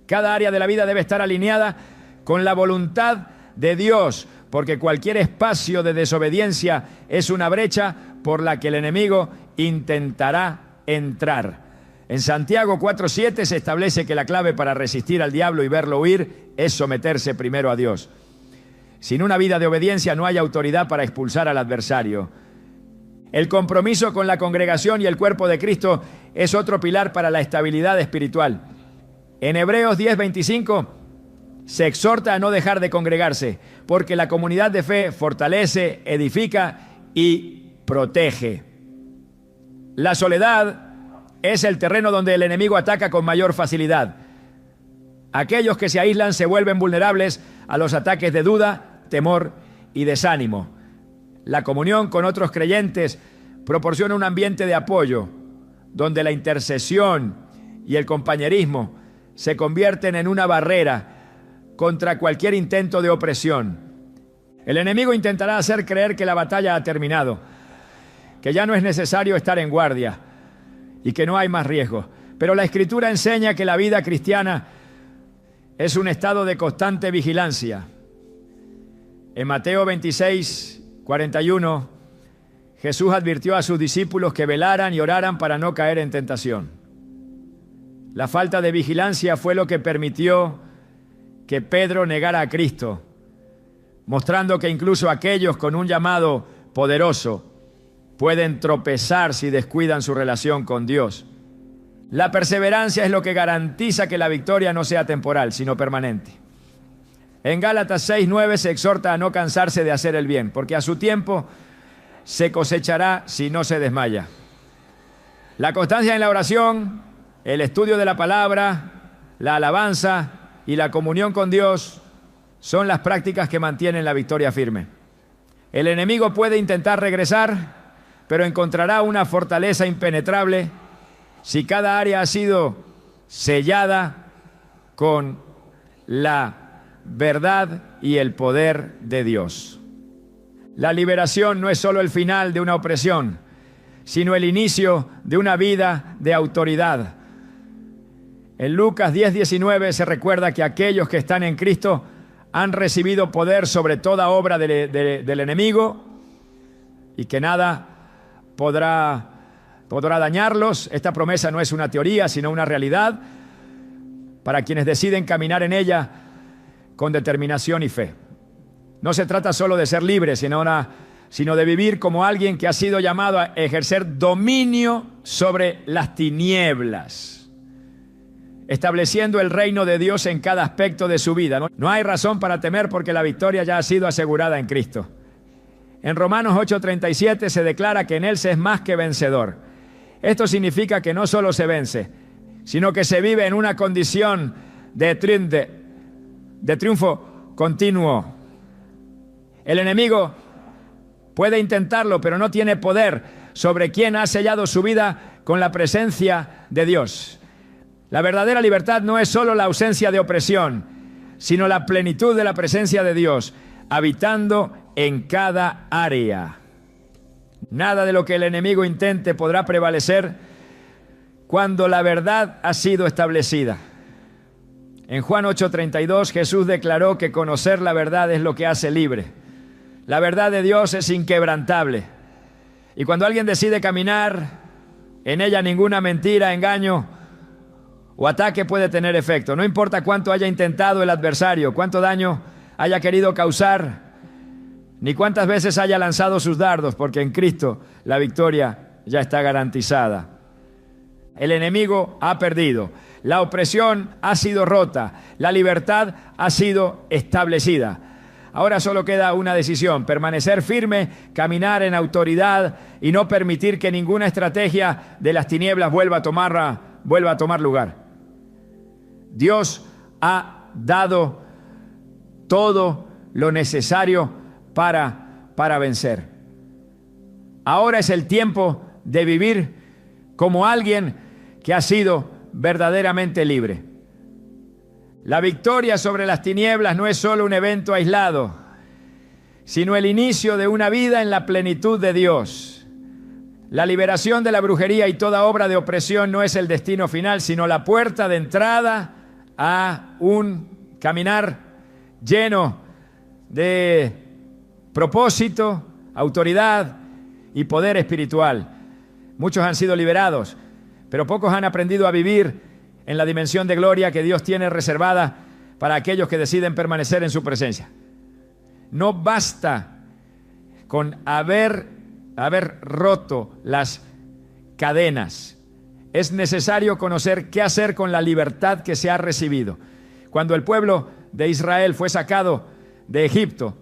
Cada área de la vida debe estar alineada con la voluntad de Dios, porque cualquier espacio de desobediencia es una brecha por la que el enemigo intentará entrar. En Santiago 4:7 se establece que la clave para resistir al diablo y verlo huir es someterse primero a Dios. Sin una vida de obediencia no hay autoridad para expulsar al adversario. El compromiso con la congregación y el cuerpo de Cristo es otro pilar para la estabilidad espiritual. En Hebreos 10:25 se exhorta a no dejar de congregarse, porque la comunidad de fe fortalece, edifica y protege. La soledad es el terreno donde el enemigo ataca con mayor facilidad. Aquellos que se aíslan se vuelven vulnerables a los ataques de duda, temor y desánimo. La comunión con otros creyentes proporciona un ambiente de apoyo, donde la intercesión y el compañerismo se convierten en una barrera contra cualquier intento de opresión. El enemigo intentará hacer creer que la batalla ha terminado, que ya no es necesario estar en guardia y que no hay más riesgo. Pero la Escritura enseña que la vida cristiana es un estado de constante vigilancia. En Mateo 26:41, Jesús advirtió a sus discípulos que velaran y oraran para no caer en tentación. La falta de vigilancia fue lo que permitió que Pedro negara a Cristo, mostrando que incluso aquellos con un llamado poderoso pueden tropezar si descuidan su relación con Dios. La perseverancia es lo que garantiza que la victoria no sea temporal, sino permanente. En Gálatas 6:9 se exhorta a no cansarse de hacer el bien, porque a su tiempo se cosechará si no se desmaya. La constancia en la oración, el estudio de la palabra, la alabanza y la comunión con Dios son las prácticas que mantienen la victoria firme. El enemigo puede intentar regresar, pero encontrará una fortaleza impenetrable si cada área ha sido sellada con la verdad y el poder de Dios. La liberación no es solo el final de una opresión, sino el inicio de una vida de autoridad. En Lucas 10:19 se recuerda que aquellos que están en Cristo han recibido poder sobre toda obra del enemigo y que nada podrá dañarlos. Esta promesa no es una teoría, sino una realidad para quienes deciden caminar en ella con determinación y fe. No se trata solo de ser libre, sino de vivir como alguien que ha sido llamado a ejercer dominio sobre las tinieblas, estableciendo el reino de Dios en cada aspecto de su vida. No hay razón para temer porque la victoria ya ha sido asegurada en Cristo. En Romanos 8:37 se declara que en Él se es más que vencedor. Esto significa que no solo se vence, sino que se vive en una condición de triunfo continuo. El enemigo puede intentarlo, pero no tiene poder sobre quien ha sellado su vida con la presencia de Dios. La verdadera libertad no es solo la ausencia de opresión, sino la plenitud de la presencia de Dios, habitando en cada área. Nada de lo que el enemigo intente podrá prevalecer cuando la verdad ha sido establecida. En Juan 8:32 Jesús declaró que conocer la verdad es lo que hace libre. La verdad de Dios es inquebrantable. Y cuando alguien decide caminar en ella, ninguna mentira, engaño o ataque puede tener efecto. No importa cuánto haya intentado el adversario, cuánto daño haya querido causar, ni cuántas veces haya lanzado sus dardos, porque en Cristo la victoria ya está garantizada. El enemigo ha perdido, la opresión ha sido rota, la libertad ha sido establecida. Ahora solo queda una decisión: permanecer firme, caminar en autoridad y no permitir que ninguna estrategia de las tinieblas vuelva a tomar lugar. Dios ha dado todo lo necesario para vencer. Ahora es el tiempo de vivir como alguien que ha sido verdaderamente libre. La victoria sobre las tinieblas no es solo un evento aislado, sino el inicio de una vida en la plenitud de Dios. La liberación de la brujería y toda obra de opresión no es el destino final, sino la puerta de entrada a un caminar lleno de propósito, autoridad y poder espiritual. Muchos han sido liberados, pero pocos han aprendido a vivir en la dimensión de gloria que Dios tiene reservada para aquellos que deciden permanecer en su presencia. No basta con haber roto las cadenas. Es necesario conocer qué hacer con la libertad que se ha recibido. Cuando el pueblo de Israel fue sacado de Egipto,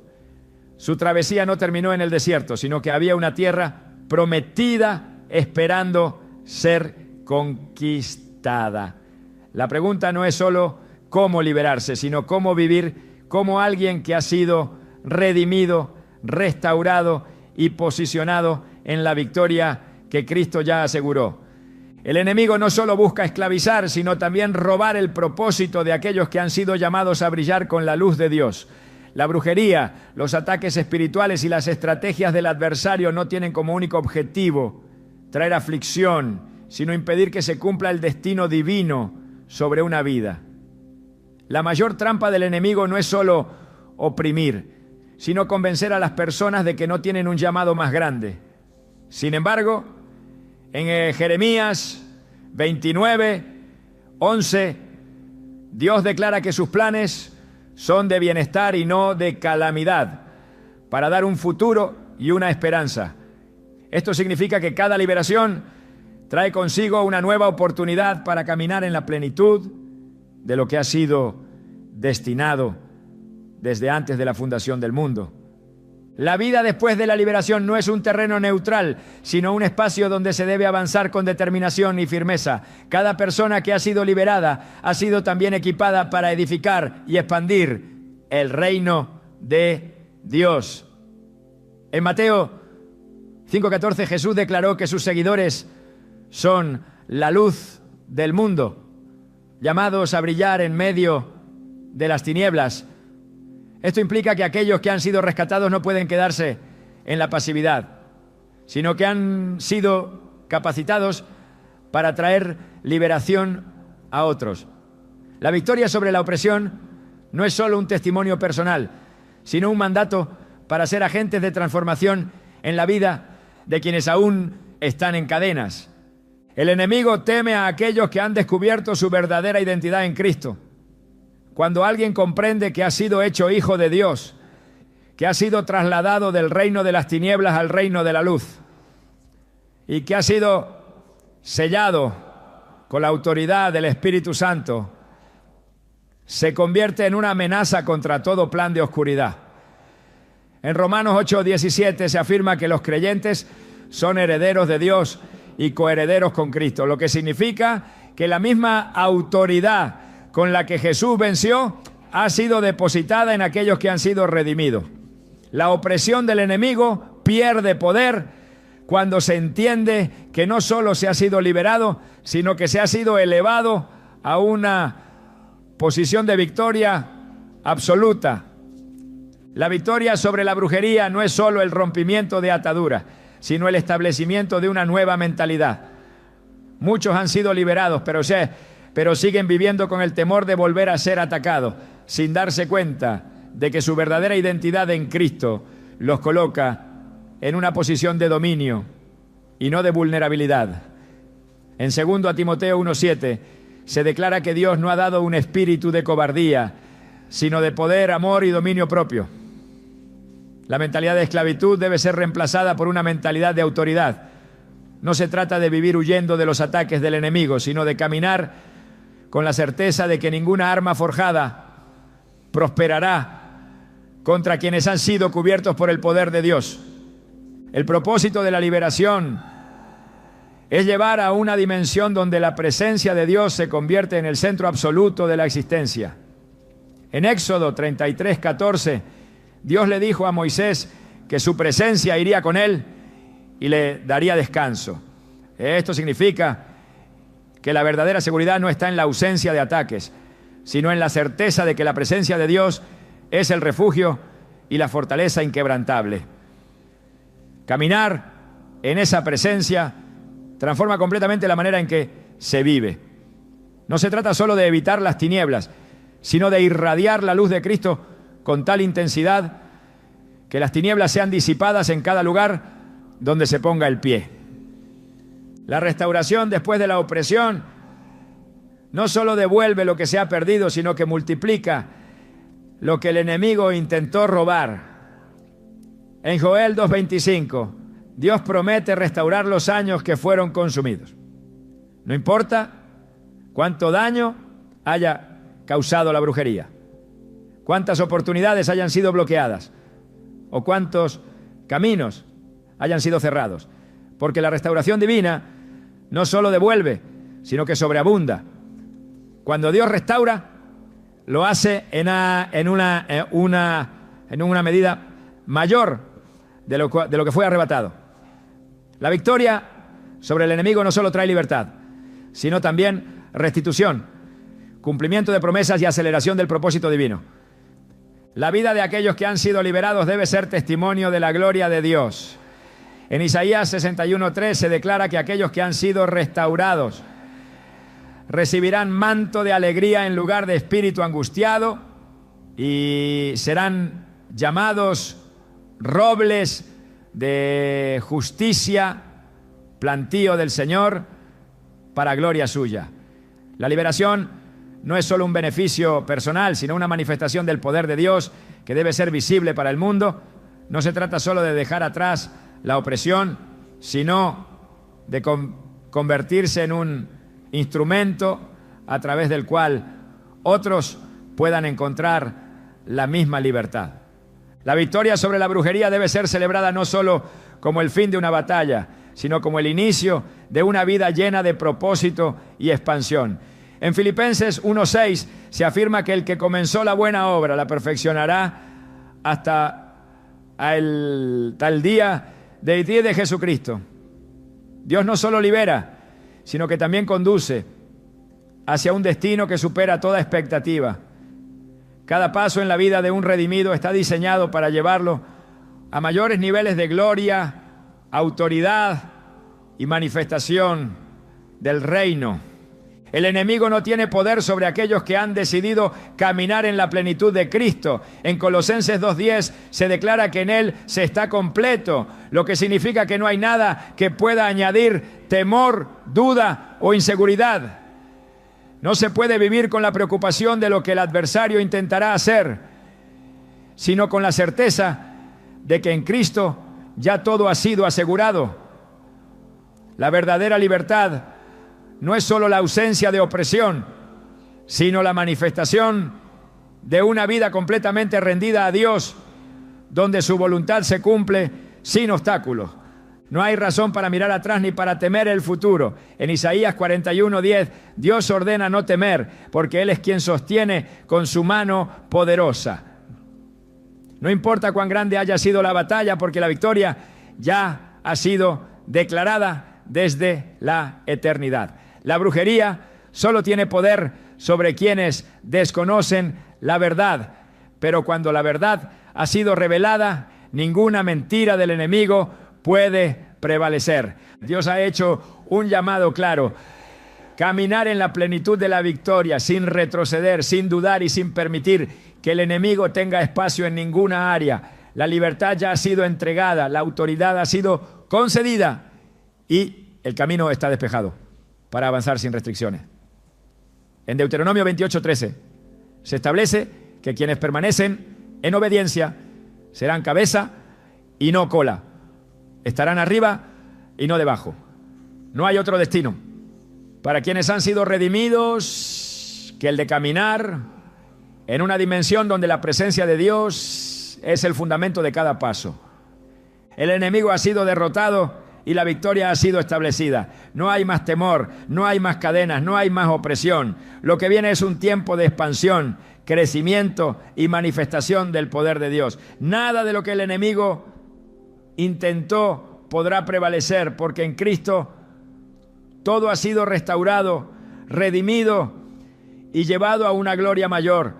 su travesía no terminó en el desierto, sino que había una tierra prometida esperando ser conquistada. La pregunta no es solo cómo liberarse, sino cómo vivir como alguien que ha sido redimido, restaurado y posicionado en la victoria que Cristo ya aseguró. El enemigo no solo busca esclavizar, sino también robar el propósito de aquellos que han sido llamados a brillar con la luz de Dios. La brujería, los ataques espirituales y las estrategias del adversario no tienen como único objetivo traer aflicción, sino impedir que se cumpla el destino divino sobre una vida. La mayor trampa del enemigo no es solo oprimir, sino convencer a las personas de que no tienen un llamado más grande. Sin embargo, en Jeremías 29:11, Dios declara que sus planes son de bienestar y no de calamidad, para dar un futuro y una esperanza. Esto significa que cada liberación trae consigo una nueva oportunidad para caminar en la plenitud de lo que ha sido destinado desde antes de la fundación del mundo. La vida después de la liberación no es un terreno neutral, sino un espacio donde se debe avanzar con determinación y firmeza. Cada persona que ha sido liberada ha sido también equipada para edificar y expandir el reino de Dios. En Mateo 5:14 Jesús declaró que sus seguidores son la luz del mundo, llamados a brillar en medio de las tinieblas. Esto implica que aquellos que han sido rescatados no pueden quedarse en la pasividad, sino que han sido capacitados para traer liberación a otros. La victoria sobre la opresión no es solo un testimonio personal, sino un mandato para ser agentes de transformación en la vida de quienes aún están en cadenas. El enemigo teme a aquellos que han descubierto su verdadera identidad en Cristo. Cuando alguien comprende que ha sido hecho hijo de Dios, que ha sido trasladado del reino de las tinieblas al reino de la luz y que ha sido sellado con la autoridad del Espíritu Santo, se convierte en una amenaza contra todo plan de oscuridad. En Romanos 8:17 se afirma que los creyentes son herederos de Dios y coherederos con Cristo, lo que significa que la misma autoridad con la que Jesús venció ha sido depositada en aquellos que han sido redimidos. La opresión del enemigo pierde poder cuando se entiende que no solo se ha sido liberado, sino que se ha sido elevado a una posición de victoria absoluta. La victoria sobre la brujería no es solo el rompimiento de ataduras, sino el establecimiento de una nueva mentalidad. Muchos han sido liberados, pero siguen viviendo con el temor de volver a ser atacados, sin darse cuenta de que su verdadera identidad en Cristo los coloca en una posición de dominio y no de vulnerabilidad. En 2 Timoteo 1:7 se declara que Dios no ha dado un espíritu de cobardía, sino de poder, amor y dominio propio. La mentalidad de esclavitud debe ser reemplazada por una mentalidad de autoridad. No se trata de vivir huyendo de los ataques del enemigo, sino de caminar con la certeza de que ninguna arma forjada prosperará contra quienes han sido cubiertos por el poder de Dios. El propósito de la liberación es llevar a una dimensión donde la presencia de Dios se convierte en el centro absoluto de la existencia. En Éxodo 33:14, Dios le dijo a Moisés que su presencia iría con él y le daría descanso. Esto significa que la verdadera seguridad no está en la ausencia de ataques, sino en la certeza de que la presencia de Dios es el refugio y la fortaleza inquebrantable. Caminar en esa presencia transforma completamente la manera en que se vive. No se trata solo de evitar las tinieblas, sino de irradiar la luz de Cristo con tal intensidad que las tinieblas sean disipadas en cada lugar donde se ponga el pie. La restauración después de la opresión no solo devuelve lo que se ha perdido, sino que multiplica lo que el enemigo intentó robar. En Joel 2:25, Dios promete restaurar los años que fueron consumidos. No importa cuánto daño haya causado la brujería, cuántas oportunidades hayan sido bloqueadas o cuántos caminos hayan sido cerrados, porque la restauración divina no solo devuelve, sino que sobreabunda. Cuando Dios restaura, lo hace en una medida mayor de lo que fue arrebatado. La victoria sobre el enemigo no solo trae libertad, sino también restitución, cumplimiento de promesas y aceleración del propósito divino. La vida de aquellos que han sido liberados debe ser testimonio de la gloria de Dios. En Isaías 61:3 se declara que aquellos que han sido restaurados recibirán manto de alegría en lugar de espíritu angustiado y serán llamados robles de justicia, plantío del Señor para gloria suya. La liberación no es solo un beneficio personal, sino una manifestación del poder de Dios que debe ser visible para el mundo. No se trata solo de dejar atrás la opresión, sino de convertirse en un instrumento a través del cual otros puedan encontrar la misma libertad. La victoria sobre la brujería debe ser celebrada no solo como el fin de una batalla, sino como el inicio de una vida llena de propósito y expansión. En Filipenses 1:6 se afirma que el que comenzó la buena obra la perfeccionará hasta el tal día de Jesucristo. Dios no solo libera, sino que también conduce hacia un destino que supera toda expectativa. Cada paso en la vida de un redimido está diseñado para llevarlo a mayores niveles de gloria, autoridad y manifestación del reino. El enemigo no tiene poder sobre aquellos que han decidido caminar en la plenitud de Cristo. En Colosenses 2:10 se declara que en Él se está completo, lo que significa que no hay nada que pueda añadir temor, duda o inseguridad. No se puede vivir con la preocupación de lo que el adversario intentará hacer, sino con la certeza de que en Cristo ya todo ha sido asegurado. La verdadera libertad no es solo la ausencia de opresión, sino la manifestación de una vida completamente rendida a Dios, donde su voluntad se cumple sin obstáculos. No hay razón para mirar atrás ni para temer el futuro. En Isaías 41:10, Dios ordena no temer, porque Él es quien sostiene con su mano poderosa. No importa cuán grande haya sido la batalla, porque la victoria ya ha sido declarada desde la eternidad. La brujería solo tiene poder sobre quienes desconocen la verdad, pero cuando la verdad ha sido revelada, ninguna mentira del enemigo puede prevalecer. Dios ha hecho un llamado claro: caminar en la plenitud de la victoria, sin retroceder, sin dudar y sin permitir que el enemigo tenga espacio en ninguna área. La libertad ya ha sido entregada, la autoridad ha sido concedida y el camino está despejado para avanzar sin restricciones. En Deuteronomio 28:13 se establece que quienes permanecen en obediencia serán cabeza y no cola. Estarán arriba y no debajo. No hay otro destino para quienes han sido redimidos que el de caminar en una dimensión donde la presencia de Dios es el fundamento de cada paso. El enemigo ha sido derrotado y la victoria ha sido establecida. No hay más temor, no hay más cadenas, no hay más opresión. Lo que viene es un tiempo de expansión, crecimiento y manifestación del poder de Dios. Nada de lo que el enemigo intentó podrá prevalecer, porque en Cristo todo ha sido restaurado, redimido y llevado a una gloria mayor.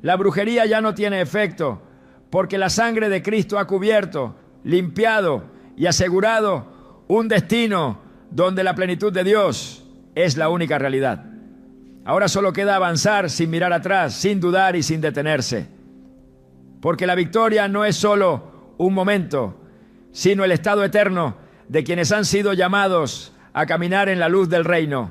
La brujería ya no tiene efecto, porque la sangre de Cristo ha cubierto, limpiado y asegurado un destino donde la plenitud de Dios es la única realidad. Ahora solo queda avanzar sin mirar atrás, sin dudar y sin detenerse. Porque la victoria no es solo un momento, sino el estado eterno de quienes han sido llamados a caminar en la luz del reino.